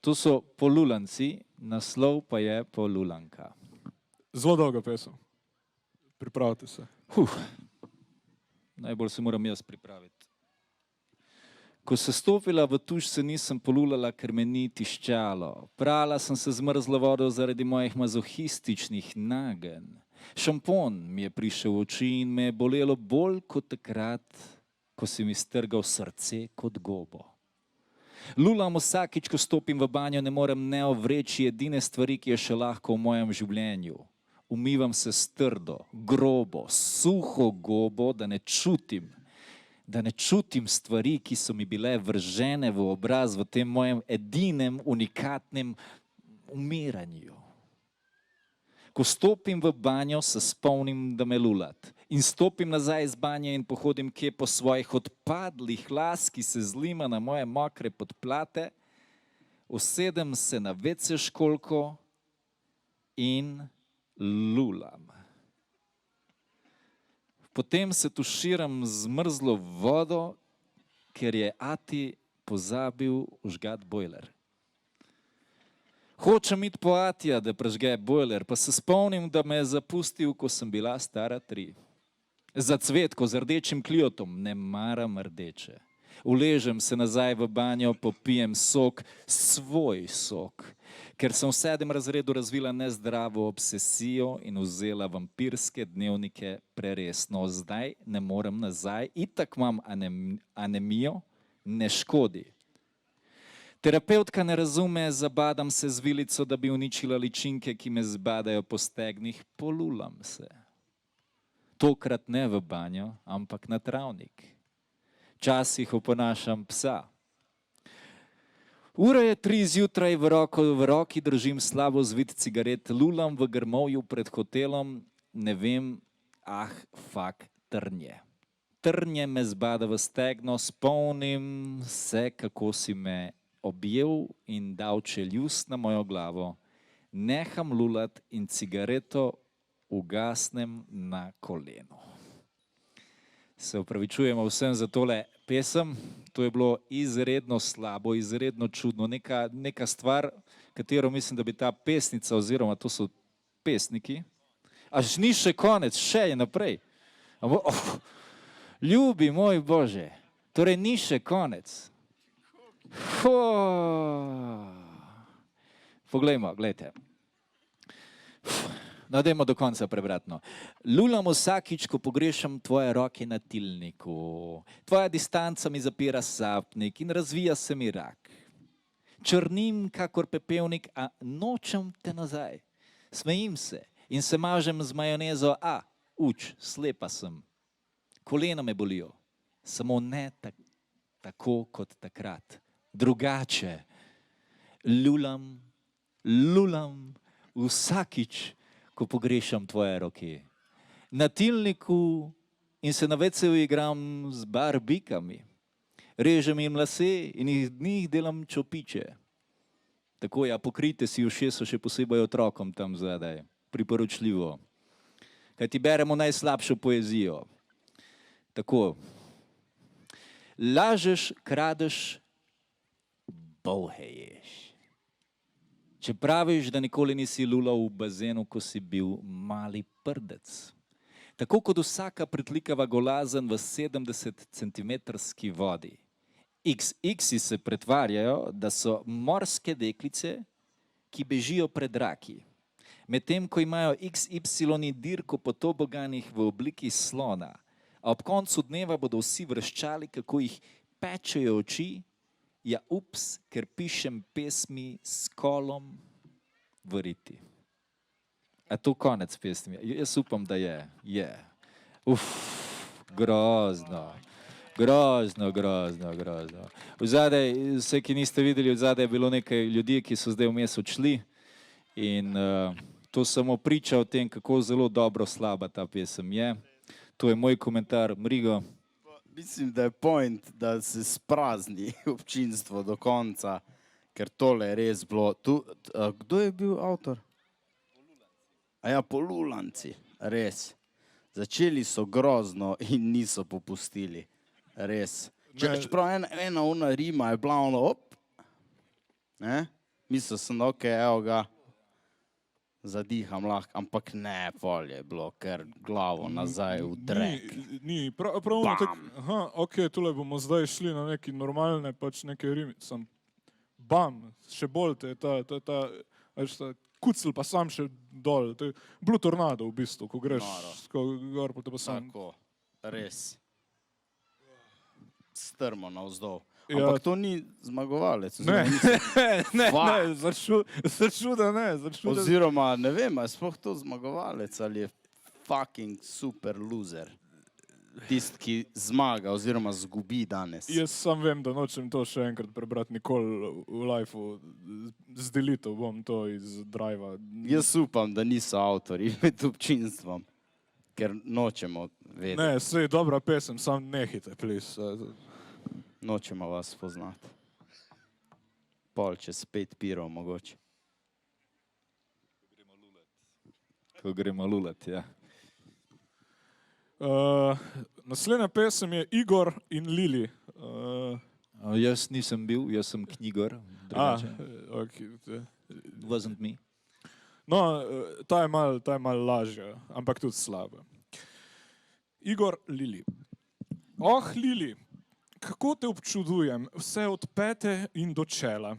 To so Polulanci, naslov pa je Polulanka. Zelo dolga pesem. Pripravite se. Najbolj se moram jaz pripraviti. Ko se stopila v tuš, se nisem polulala, ker me ni tiščalo. Prala sem se zmrzlo vodo zaradi mojih mazohističnih nagenj. Šampon mi je prišel v oči in me je bolelo bolj kot takrat, ko si mi strgal srce kot gobo. Lulam vsakič, ko stopim v banjo, ne morem ne ovreči edine stvari, ki je še lahko v mojem življenju. Umivam se s trdo, grobo, suho gobo, da ne čutim stvari, ki so mi bile vržene v obraz v tem mojem edinem, unikatnem umiranju. Ko stopim v banjo, se spomnim, da me lulat. In stopim nazaj iz banje in pohodim kje po svojih odpadlih las, ki se zlima na moje mokre podplate, usedem se na WC školjko in lulam. Potem se tuširam z mrzlo vodo, ker je ati pozabil vžgat bojler. Hočem iti po atija, da prežge bojler, pa se spomnim, da me je zapustil, ko sem bila stara 3. Za cvetko z rdečim kliotom, ne maram rdeče. Uležem se nazaj v banjo, popijem sok, svoj sok, ker sem v 7. razredu razvila nezdravo obsesijo in vzela vampirske dnevnike preresno. Zdaj ne morem nazaj, itak imam anemijo, ne škodi. Terapevtka ne razume, zabadam se z vilico, da bi uničila ličinke, ki me zbadajo po stegnih, polulam se. Tokrat ne v banjo, ampak na travnik. Včasih oponašam psa. Ura je 3 zjutraj, v roki držim slabo zvit cigaret, lulam v grmovju pred hotelom, ne vem, trnje. Trnje me zbada v stegno, spomnim se, kako si me objel in dal čeljust na mojo glavo, neham lulat in cigareto ugasnem na koleno. Se opravičujemo vsem za tole pesem, to je bilo izredno slabo, izredno čudno, neka stvar, katero mislim, da bi ta pesnica oziroma to so pesniki, až ni še konec, še je naprej. Ljubi moj Bože, torej ni še konec. Poglejmo, gledajte. No, dajmo do konca prebrati. Lulam vsakič, ko pogrešam tvoje roke na tilniku. Tvoja distanca mi zapira sapnik in razvija se mi rak. Črnim kakor pepevnik, a nočem te nazaj. Smejim se in se mažem z majonezo, slepa sem. Kolena me bolijo, samo ne tako kot takrat. Drugače. Lulam vsakič, ko pogrešam tvoje roke. Na tilniku in se na WC-ju igram z barbikami. Režem jim lase in njih delam čopiče. Tako ja, pokrijte si ušesa, še posebej otrokom tam zadaj. Priporočljivo. Kaj ti beremo najslabšo poezijo. Tako. Lažeš, kradeš, bolheješ. Če praviš, da nikoli nisi lulal v bazenu, ko si bil mali prdec. Tako kot vsaka pritlikava golazen v 70-centimetrski vodi. XX-i se pretvarjajo, da so morske deklice, ki bežijo pred raki. Medtem, ko imajo XY dirko po toboganih v obliki slona, a ob koncu dneva bodo vsi vreščali, kako jih pečejo oči, ja ups, ker pišem pesmi s kolom v riti. A to konec pesmi? Jaz upam, da je. Grozno. Vzadej, vse, ki niste videli, vzadej je bilo nekaj ljudi, ki so zdaj vmes odšli in to samo priča o tem, kako zelo dobro slaba ta pesem je. To je moj komentar. Mrigo? Mislim, da je point, da se sprazni občinstvo do konca, ker tole je res bilo. Kdo je bil avtor? Polulanci, res. Začeli so grozno in niso popustili. Res. Čeprav ena ona rima je bila ono, ne? Mislil sem, da evo ga, zadiham lahko, ampak ne, pol je bilo, ker glavo nazaj v drek. Ni, prav tako, tule bomo zdaj šli na neki normalne, pač neke rime, sem bam, še bolj te je ta kucel pa sam še dol, to je Blue Tornado v bistvu, ko greš gor, pa te pa sam. Tako, res. Strmo navzdol. Ampak to ni zmagovalec. Ne, začuda ne. Oziroma, ne vem, je sploh to zmagovalec ali je fucking super loser. Tist, ki zmaga oziroma zgubi danes. Jaz sam vem, da nočem to še enkrat prebrati nikoli v lifeu. Zdelitev bom to iz driva. Jaz upam, da niso avtori med občinstvom, ker nočemo vedeti. Ne, sej dobra pesem, sam nehite, please. Nočemo vas poznati. Pol čez 5 pirov mogoče. Ko gremo lulat, ja. Naslednja pesem je Igor in Lili. Jaz nisem bil, jaz sem knjigor. Wasn't me. No, ta je mal lažja, ampak tudi slaba. Igor, Lili. Oh, Lili, kako te občudujem, vse od pete in do čela.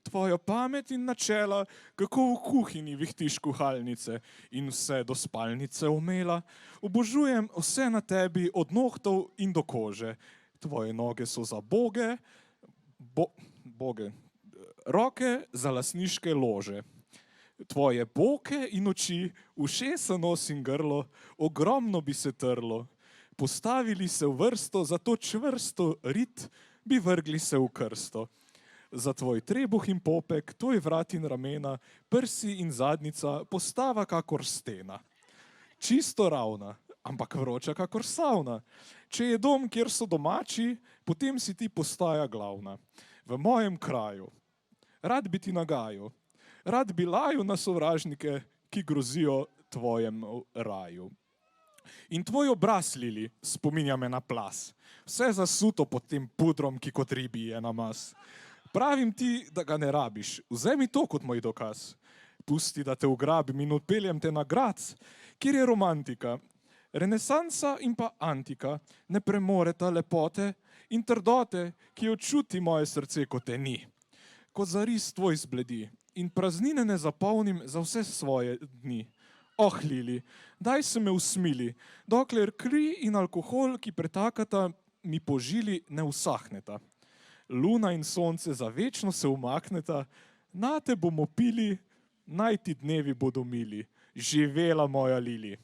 Tvojo pamet in načela, kako v kuhinji vihtiš kuhalnice in vse do spalnice umela. Obožujem vse na tebi od nohtov in do kože. Tvoje noge so za boge, roke za lasniške lože. Tvoje boke in oči, ušesa, nos in grlo, ogromno bi se trlo. Postavili se v vrsto, za to čvrsto rit bi vrgli se v krsto. Za tvoj trebuh in popek, tvoj vrat in ramena, prsi in zadnica, postava kakor stena. Čisto ravna, ampak vroča kakor savna. Če je dom, kjer so domači, potem si ti postaja glavna. V mojem kraju, rad bi ti nagajal, rad bi lajal na sovražnike, ki grozijo tvojemu raju. In tvoj obraz, Lili, spominja me na plas. Vse zasuto pod tem pudrom, ki kot ribi je namaz. Pravim ti, da ga ne rabiš. Vzemi to kot moj dokaz. Pusti, da te ugrabim in odpeljem te na Graz, kjer je romantika. Renesansa in pa antika ne premoreta lepote in trdote, ki jo čuti moje srce, ko te ni. Ko zaris tvoj zbledi in praznine ne zapolnim za vse svoje dni. Oh, Lili, daj se me usmili, dokler kri in alkohol, ki pretakata, mi po žili ne usahneta. Luna in sonce za večno se umakneta, na te bomo pili, naj ti dnevi bodo mili. Živela moja Lili.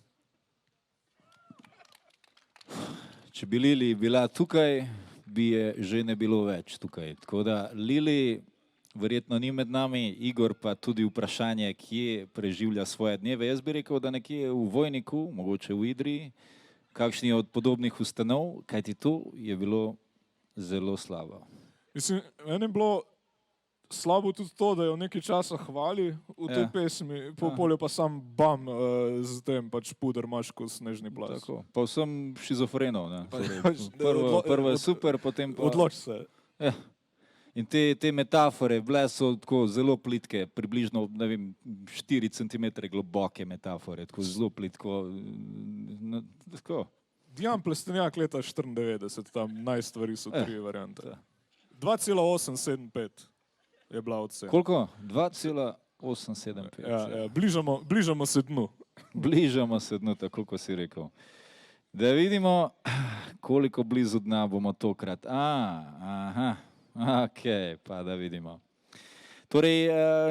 Če bi Lili bila tukaj, bi je že ne bilo več tukaj. Tako da Lili verjetno ni med nami, Igor pa tudi vprašanje, kje preživlja svoje dneve. Jaz bi rekel, da nekje v Vojniku, mogoče v Idriji, kakšni od podobnih ustanov, kajti to je bilo zelo slabo. Mislim, meni je bilo slabo tudi to, da jo nekaj časa hvali v tej pesmi, polje pa sam bam z tem, pač puder imaš kot snežni plas. Tako, pa vsem šizofrenov, ne. Prvo je super, potem pa... Odloč se. Ja. In te metafore, bile so tako zelo plitke, približno, ne vem, 4 cm globoke metafore, tako zelo plitko, tako. Dijan Plestenjak leta 94, tam najstvari so 3 variante. 2,875 je bila ocena. Koliko? 2,875. Ja, bližamo se dnu. Bližamo se dnu, tako kot si rekel. Da vidimo, koliko blizu dna bomo tokrat. Ok, pa da vidimo. Torej,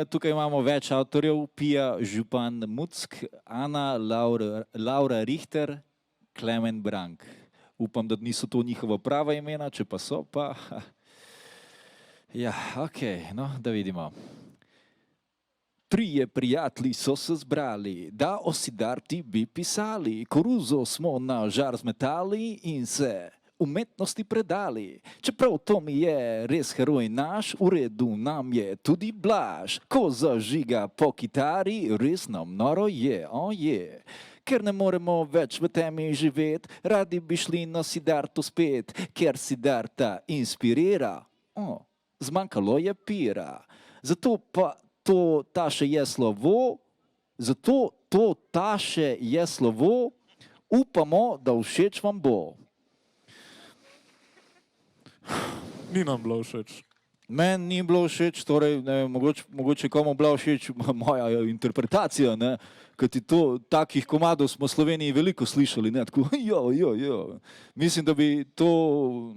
tukaj imamo več avtorjev, Pia Župan Muck, Ana Laura Richter, Klemen Brank. Upam, da niso to njihova prava imena, če pa so, pa... Ja, ok, no, da vidimo. 3 prijatelji so se zbrali, da o Siddharti bi pisali, koruzo smo na žar zmetali in se umetnosti predali. Čeprav to mi je res heroj naš, v redu nam je tudi Blaž, ko zažiga po kitari, res nam noro je, ker ne moremo več v temi živeti, radi bi šli na Siddharto spet, ker Siddharta inspirira. Zmanjkalo je pira. Zato pa to taše je slovo, upamo, da všeč vam bo. Ni nam bilo všeč. Meni ni bilo všeč, torej ne vem, mogoče komu bila všeč moja interpretacija, ne? Kajti takih komadov smo v Sloveniji veliko slišali, ne? Tako, Mislim, da bi to...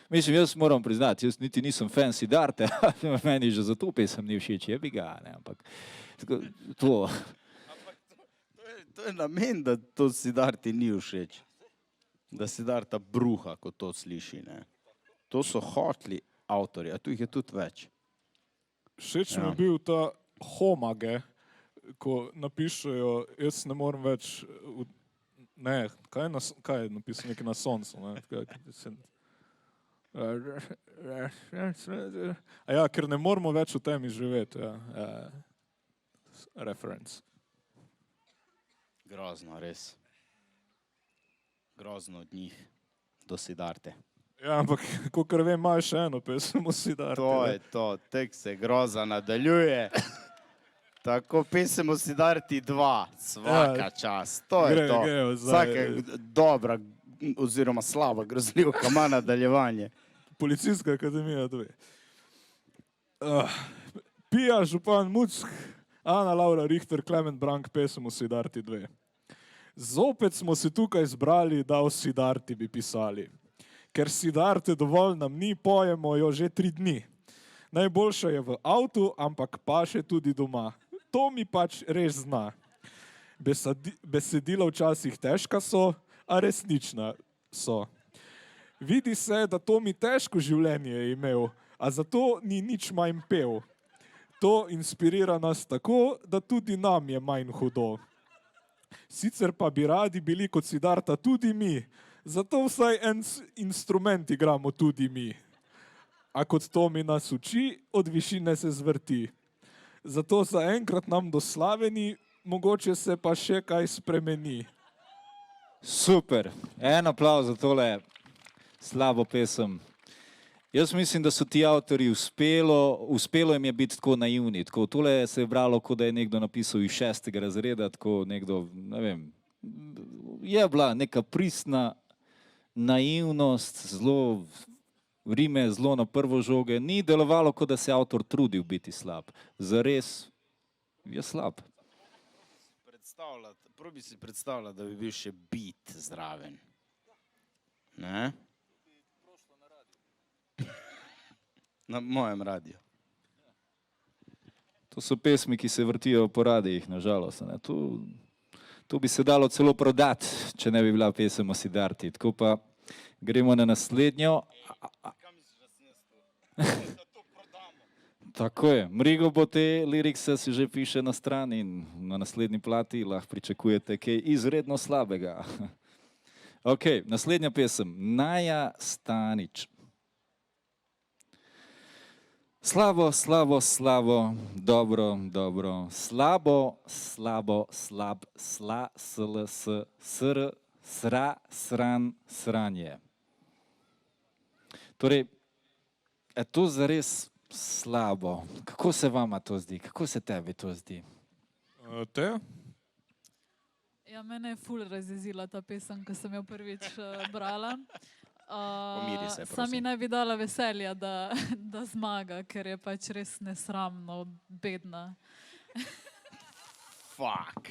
Mislim, jaz moram priznati, jaz niti nisem fan Siddharte, meni že za to pesem ni všeč, je bi ga, ne? Ampak to... To je namen, da to Siddharti ni všeč. Da Siddharta bruha, ko to sliši, ne. To so hotli avtorji, a tu jih je tudi več. Všeč mi je bil ta homage, ko napišejo, jaz ne morem več, ne, kaj je napisal, nekaj na soncu, ne, ker ne moramo več v temi živeti, reference. Grozno, res. Grozno od njih do Siddharte. Ja, ampak, kakor vem, imajo še eno pesem o Siddharti. To je to, tek se groza nadaljuje. Tako pesem o Siddharti 2, svaka čast, to je to. Vsaka dobra oziroma slaba grozljivka ima nadaljevanje. Policijska akademija 2. Pija, župan Muck, Ana Laura Richter, Klement Brank, pesem o Siddharti 2. Zopet smo se tukaj zbrali, da o Siddharti bi pisali. Ker Siddharte dovolj nam ni, pojemo jo že 3 dni. Najboljša je v avtu, ampak paše tudi doma. To mi pač res zna. Besedila včasih težka so, a resnična so. Vidi se, da to mi težko življenje je imel, a zato ni nič manj pel. To inspirira nas tako, da tudi nam je manj hudo. Sicer pa bi radi bili kot Siddharta tudi mi, zato vsaj en instrument igramo tudi mi. A kot Tomi nas uči, od višine se zvrti. Zato zaenkrat nam do slave ni, mogoče se pa še kaj spremeni. Super, en aplavz za tole slabo pesem. Jaz mislim, da so ti avtorji uspelo jim je biti tako naivni. Tako, tole se je bralo, kot da je nekdo napisal iz 6. razreda, tako nekdo, ne vem, je bila neka pristna naivnost, zelo rime, zelo na prvo žoge. Ni delovalo, kot da se avtor trudil biti slab. Zares je slab. Prav bi si predstavljati, da bi bil še beat zraven. Ne? Na mojem radiju. To so pesmi, ki se vrtijo po radijih, nažalost. To bi se dalo celo prodati, če ne bi bila pesem o Siddharti. Tako pa gremo na naslednjo. Tako je. Mrigo bo te lirikse si že piše na strani in na naslednji plati lahko pričakujete kaj izredno slabega. Ok, naslednja pesem. Naja Stanič. Slabo, slabo, slabo, dobro, dobro, slabo, slabo, slab, sla, sl, s, sr, sra, sran, sranje. Torej, je to zares slabo? Kako se vama to zdi? Kako se tebi to zdi? Te? Ja, mene je ful razjezila ta pesem, ko sem jo prvič brala. Pomiri se, prosim. Sami naj bi dala veselja, da zmaga, ker je pač res nesramno, bedna. Fuck.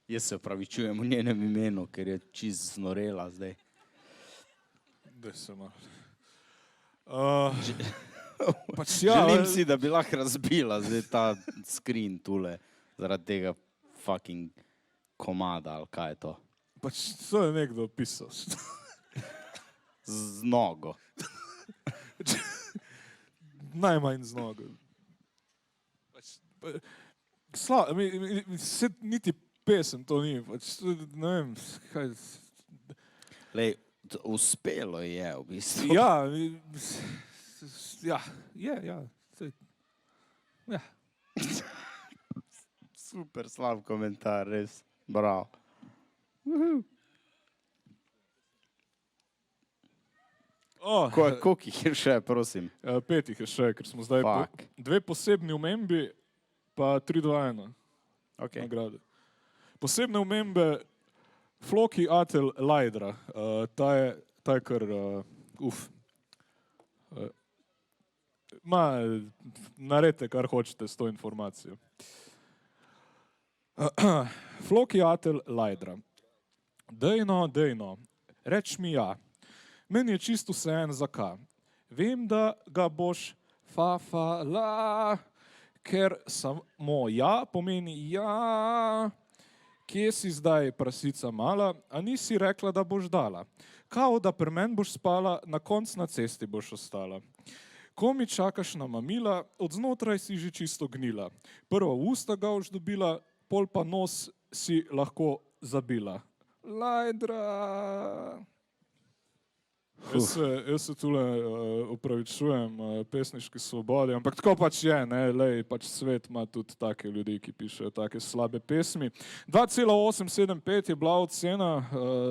Jaz se opravičujem v njenem imenu, ker je čist znorela zdaj. Daj se malo. Želim si, da bi lahko razbila zdaj ta screen tule, zaradi tega fucking komada, ali kaj je to. Pač to je nekdo pisal. Z nogo. Najmanj z nogo. Niti pesem to ni. Ne vem, kaj... Lej, uspelo je v bistvu. Ja, Super slab komentar, res. Bravo. Oh, Koliko jih je še, prosim? 5 jih je še, ker smo zdaj Fuck. 2 posebni omembi, pa 3, 2, 1 Okay. nagrade. Posebne omembe Floki Atel Lajdra. Ta je kar, naredite, kar hočete s to informacijo. Floki Atel Lajdra. Dejno, reč mi ja. Meni je čisto vseeno zakaj. Vem, da ga boš fafala, ker samo ja pomeni ja. Kje si zdaj, prasica mala, a nisi rekla, da boš dala? Kao, da pri meni boš spala, na koncu na cesti boš ostala. Ko mi čakaš na mamila, od znotraj si že čisto gnila. Prvo v usta ga boš dobila, pol pa nos si lahko zabila. Lajdra. Jaz se tule upravičujem pesniški svobodi, ampak tako pač je, ne, lej, pač svet ima tudi take ljudi, ki pišejo take slabe pesmi. 2,875 je bila ocena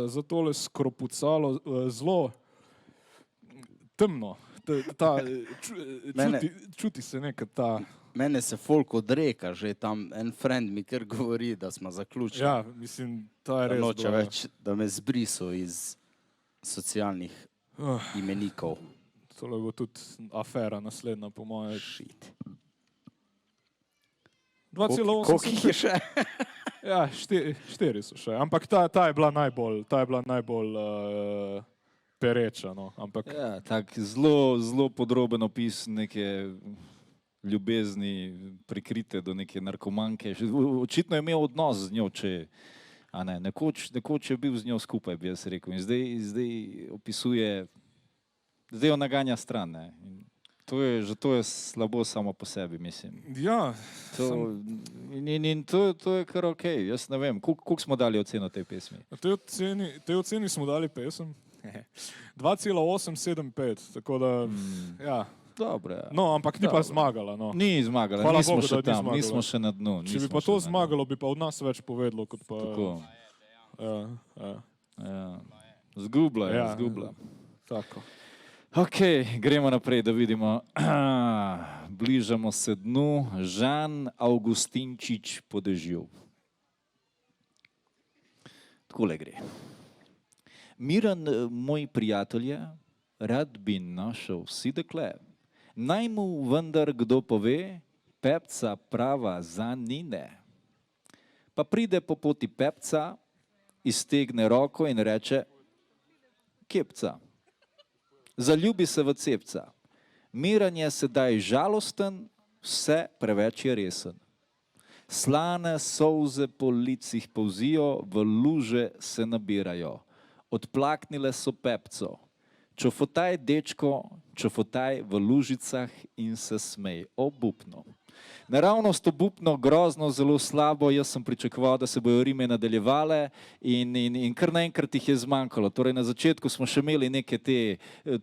za tole skropucalo, zelo temno. Čuti se neka ta... Mene se folk odreka, že tam en friend mi kar govori, da smo zaključili. Ja, mislim, ta je Da res... noče več, da me zbriso iz socialnih imenikov. Tole bo tudi afera naslednja, po moje. Shit. 2,8... Koliko jih je še? Ja, 4 so še, ampak ta je bila najbolj pereča, no, ampak... Ja, tak zelo podroben opis neke ljubezni prikrite do neke narkomanke. Očitno je imel odnos z njo, a ne, nekoč je bil z njo skupaj, bi jaz rekel. In zdaj opisuje, zdaj jo naganja stran, ne. To je slabo samo po sebi, mislim. Ja, To je kar okej. Jaz ne vem, koliko smo dali oceno tej pesmi? na tej oceni smo dali pesem. 2,875, tako da, ja. Dobro, ja. No, ampak ni pa zmagala, no. Ni zmagala, Hvala nismo Bogu, še da ni tam, zmagala. nismo še na dnu. Če bi nismo pa še to na dnu. zmagalo, bi pa od nas več povedalo, kot pa... Tako, Ja. ja. Zgubla je, Ja. zgubla. Tako. Ok, gremo naprej, da vidimo. Bližamo se dnu. Žan Augustinčič po dežju. Takole gre. Miran, moj prijatelj, rad bi našel vsi dekle. Naj mu vendar kdo pove, pepca prava za nine. Pa pride po poti pepca, iztegne roko in reče, kepca. Zaljubi se v cepca. Miran je sedaj žalosten, vse preveč je resen. Slane solze po licih polzijo, v luže se nabirajo. Odplaknile so pepco. Čofotaj, dečko, čofotaj v lužicah in se smej. Obupno. Naravnost obupno, grozno, zelo slabo. Jaz sem pričakoval, da se bojo rime nadaljevale in kar naenkrat jih je zmanjkalo. Torej na začetku smo še imeli neke te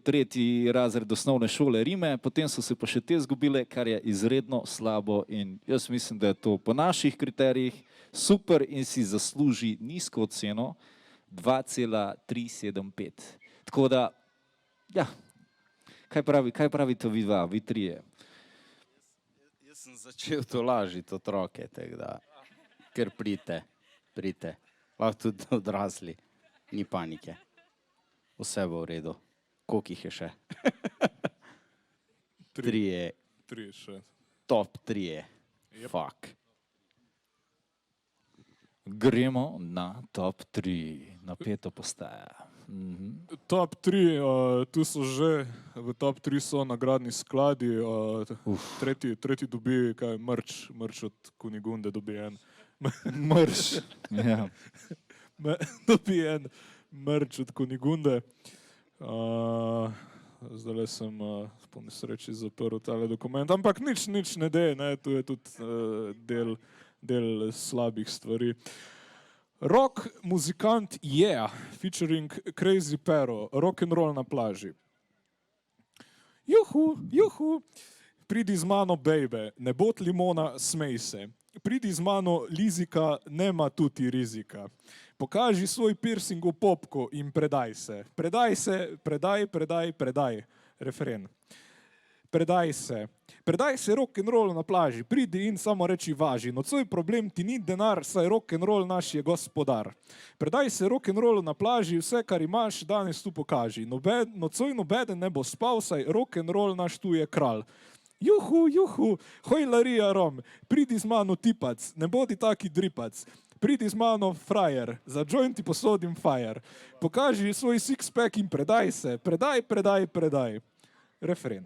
tretji razred osnovne šole rime, potem so se pa še te zgubile, kar je izredno slabo in jaz mislim, da je to po naših kriterijih super in si zasluži nizko oceno 2,375. Tako da, ja, kaj pravite vi dva, vi trije? Jaz sem začel to lažiti otroke, tako da, ker pridite. Lahko tudi odrasli, ni panike. Vse bo v redu. Koliko jih je še? Trije, 3 še. top 3. Fuck. Gremo na top 3, na 5. postaja. Top 3, tu so že, v top 3 so nagradni skladi, tretji dobi, kaj, mrč od Kunigunde dobi en. Mrš. Ja. Dobi en mrč od Kunigunde. Zdaj sem po nesreči zaprl tale dokument, ampak nič ne de, ne, tu je tudi del slabih stvari. Rock muzikant Yeah, featuring Crazy Pero, rock and roll na plaži. Juhu, pridi z mano, baby, ne bod limona, smej se. pridi z mano lizika, nema tuti rizika. Pokaži svoj piercing v popko in predaj se. Predaj se, predaj. Refren. Predaj se. Predaj se rock'n'roll na plaži, pridi in samo reči važi. Nocoj problem ti ni denar, saj rock'n'roll naš je gospodar. Predaj se rock'n'roll na plaži, vse kar imaš danes tu pokaži. Nocoj nobeden ne bo spal, saj rock'n'roll naš tu je kralj. Juhu, hojlarija rom, pridi z mano tipac, ne bodi taki dripac. Pridi z mano frajer, za joint ti posodim fire. Pokaži svoj six-pack in predaj se, predaj. Refren.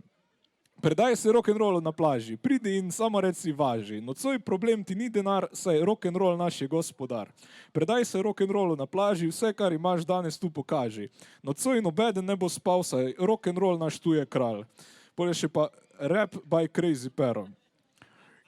Predaj se rock'n'rollu na plaži, pridi in samo reci važi. Nocoj problem ti ni denar, saj rock'n'roll naš je gospodar. Predaj se rock'n'rollu na plaži, vse kar imaš danes tu pokaži. Nocoj nobeden ne bo spal, saj rock'n'roll naš tu je kralj. Pole še pa rap by Crazy Pero.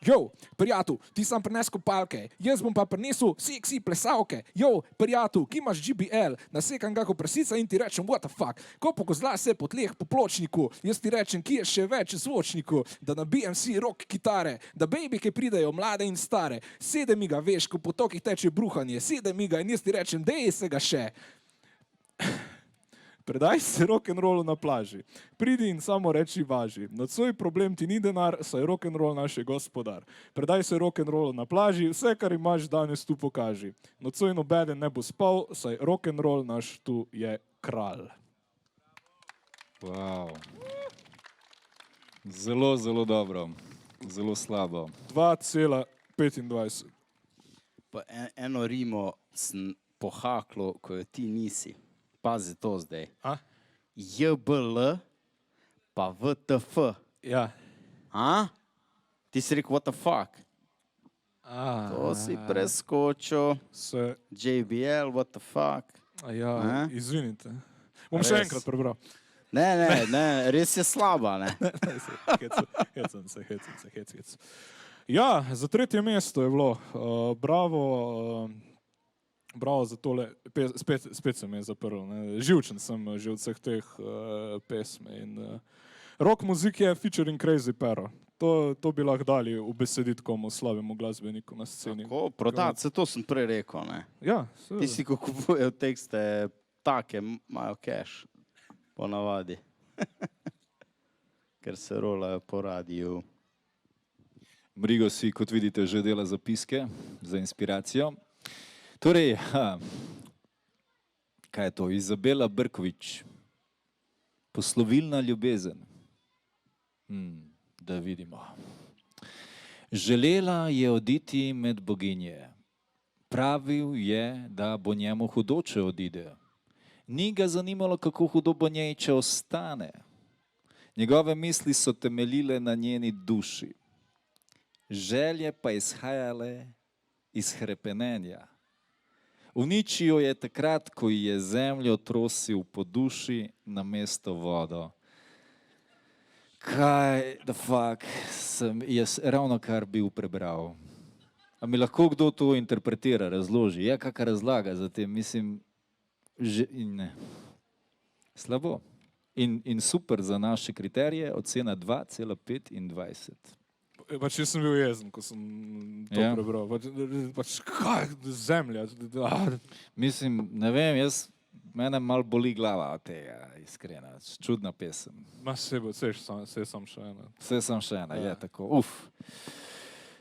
Jo, prijatelj, ti sam prines kopalke, jaz bom pa prinesel seksi plesavke. Jo, prijatelj, ki imaš GBL, nasekam ga kot prasica in ti rečem what the fuck. Ko pokozla se po tleh po pločniku, jaz ti rečem, ki je še več zvočniku, da nabijem si rock kitare, da bejbike pridajo mlade in stare. Sede mi ga, veš, ko po tokih teče bruhanje, sede mi ga in jaz ti rečem, dej se ga še. Predaj se rock'n'rollu na plaži, pridi in samo reči važi. Nocoj problem ti ni denar, saj rock'n'roll naš je gospodar. Predaj se rock'n'rollu na plaži, vse kar imaš danes tu pokaži. Nocoj nobeden ne bo spal, saj rock'n'roll naš tu je kralj. Wow. Zelo dobro, zelo slabo. 2,25. Pa eno rimo sem pohaklo, ko jo ti nisi. Pazi to zdaj. A? JBL pa VTF. Ja. A? Ti si rekel what the fuck? To si preskočil. Se, JBL, what the fuck? ja, izvinite. Bom še Res? enkrat prebral. Ne, res je slaba, ne? Hecam se. Ja, za 3. mesto je bilo. Bravo za tole, spet se mi je zaprl. Ne. Živčen sem že od vseh teh pesmi. In, rock muzik je featuring Crazy Pero. To bi lahko dali v besedit komu slavemu glasbeniku na sceni. Tako, prodati, se to sem prej rekel, ne? Ja, seveda. Tisti, ko kupujejo tekste, take imajo cash, ponavadi. Ker se rolajo po radiju. Brigo si, kot vidite, že dela zapiske za inspiracijo. Torej, kaj je to? Izabela Brkovič. Poslovilna ljubezen. Da vidimo. Želela je oditi med boginje. Pravil je, da bo njemu hudo, če odide. Ni ga zanimalo, kako hudo bo njej, če ostane. Njegove misli so temeljile na njeni duši. Želje pa izhajale iz hrepenenja. Uničil je takrat, ko je zemljo trosil po duši namesto vodo. Kaj, the fuck, sem jaz ravno kar bil prebral. A mi lahko kdo to interpretira, razloži? Je kakšna razlaga za tem? Mislim, ne. Slabo. In super za naše kriterije, ocena 2,25. Pač jaz sem bil jezen, ko sem to prebral. Pač kaj, zemlja. Mislim, ne vem, mene malo boli glava od tega, iskreno. Čudna pesem. Ma sej sam še ena. Vse sem še ena, je tako.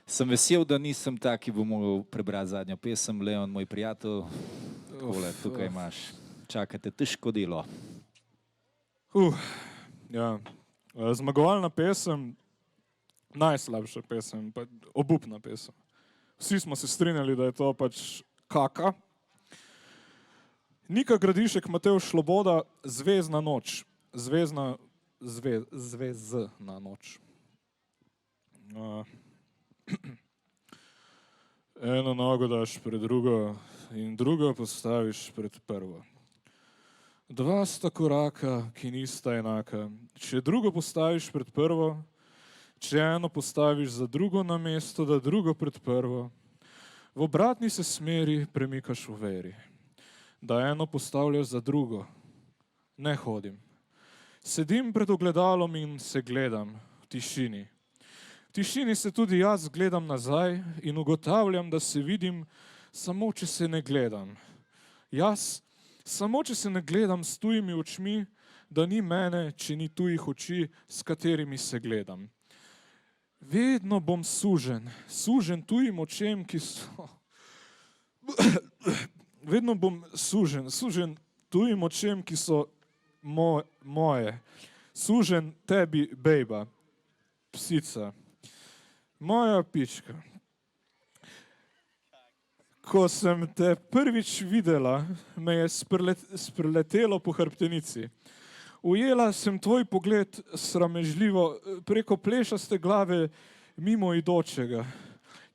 Sem vesel, da nisem tak, ki bo mogel prebrati zadnjo pesem. Leon, moj prijatelj, tukaj imaš. Čakate težko delo. Ja. Zmagovalna pesem, najslabša pesem, obupna pesem. Vsi smo se strinjali, da je to pač kaka. Nika Gradišek, Matevž Loboda, Zvezdna noč. Zvezdna noč. Eno nogo daš pred drugo in drugo postaviš pred prvo. Dva sta koraka, ki nista enaka. Če drugo postaviš pred prvo, če eno postaviš za drugo na mesto, da drugo pred prvo, v obratni se smeri premikaš v veri. Da eno postavljaš za drugo. Ne hodim. Sedim pred ogledalom in se gledam v tišini. V tišini se tudi jaz gledam nazaj in ugotavljam, da se vidim, samo če se ne gledam. Jaz, samo če se ne gledam s tujimi očmi, da ni mene, če ni tujih oči, s katerimi se gledam. Vedno bom sužen tujim očem, ki so... Vedno bom sužen tujim očem, ki so moje. Sužen tebi, bejba, psica, moja pička. Ko sem te prvič videla, me je spreletelo po hrbtenici. Ujela sem tvoj pogled sramežljivo preko plešaste glave mimoidočega.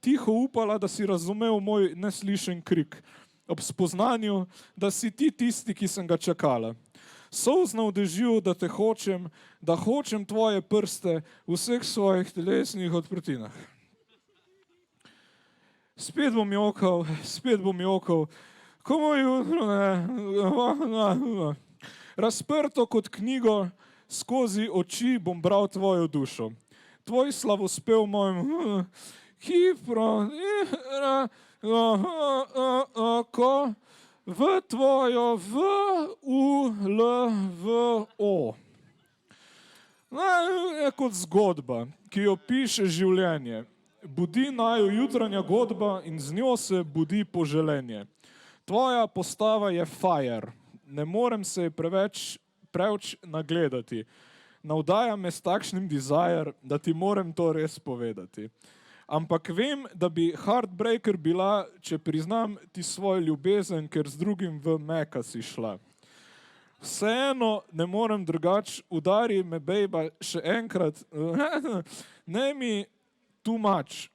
Tiho upala, da si razumel moj neslišen krik, ob spoznanju, da si ti tisti, ki sem ga čakala. Solzna v dežju, da te hočem, da hočem tvoje prste v vseh svojih telesnih odprtinah. Spet bom jokal, ko moj jutro ne... Razprto kot knjigo, skozi oči bom bral tvojo dušo. Tvoj slavospev mojim hipro, ko v tvojo V-U-L-V-O. Je kot zgodba, ki jo piše življenje. Budi naju jutranja godba in z njo se budi poželenje. Tvoja postava je fire. Ne morem se preveč nagledati. Navdaja me s takšnim desire, da ti moram to res povedati. Ampak vem, da bi heartbreaker bila, če priznam ti svojo ljubezen, ker z drugim v meka si šla. Vseeno ne morem drugač, udari me, bejba, še enkrat. Ne mi too much.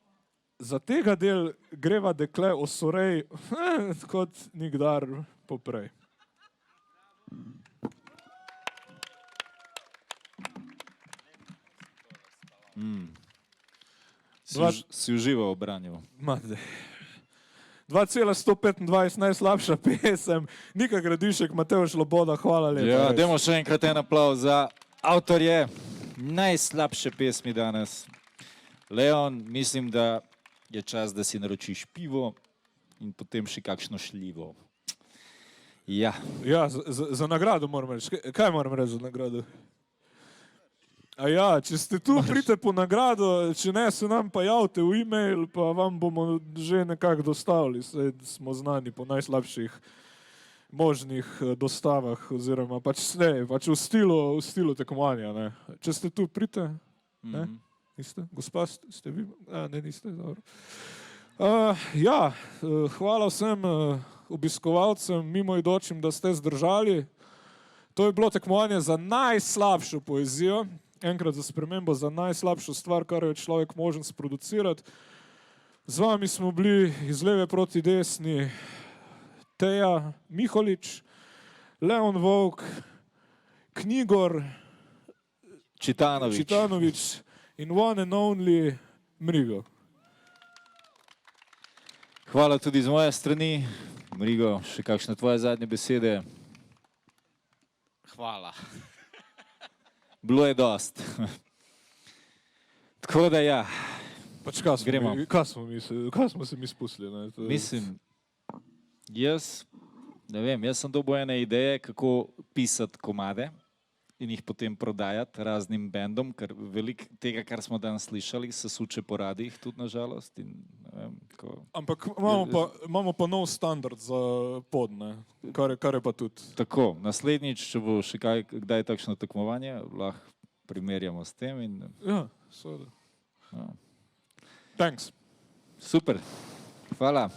Za tega del greva dekle osorej, kot nikdar poprej. Si užival v branju. 2,125 najslabša pesem, Nika Gradišek, Matevž Loboda, hvala lepa. Ja, dajmo še enkrat en aplauz za avtorje najslabše pesmi danes. Leon, mislim, da je čas, da si naročiš pivo in potem še kakšno šljivo. Ja. Ja, za nagrado moram reči. Kaj moram reči za nagrado? A ja, če ste tu, pridite po nagrado, če ne, se nam pa javite v e-mail, pa vam bomo že nekako dostavili. Saj smo znani po najslabših možnih dostavah, oziroma pač v stilu tekmovanja. Ne. Če ste tu, pridite. Ne? Niste? Gospa, ste vi? Ne, niste, dobro. Hvala vsem obiskovalcem, mimoidočim, da ste zdržali. To je bilo tekmovanje za najslabšo poezijo, enkrat za spremembo za najslabšo stvar, kar je človek možen sproducirati. Z vami smo bili iz leve proti desni Teja Miholič, Leon Volk, Knjigor Čitanovič in one and only Mrigo. Hvala tudi z moje strani. Mrigo, še kakšne tvoje zadnje besede? Hvala. Bilo je dost. Tako da ja. Pač kaj smo se mi spustili? Ne? Mislim, jaz sem dobil ene ideje, kako pisati komade in jih potem prodajati raznim bendom, ker veliko tega, kar smo danes slišali, se suče po radijih tudi nažalost. Ampak imamo pa nov standard za pod, ne? Kar je pa tudi. Tako, naslednjič, če bo še kdaj takšno tekmovanje, lahko primerjamo s tem. Ja, seveda. Thanks. Super, hvala.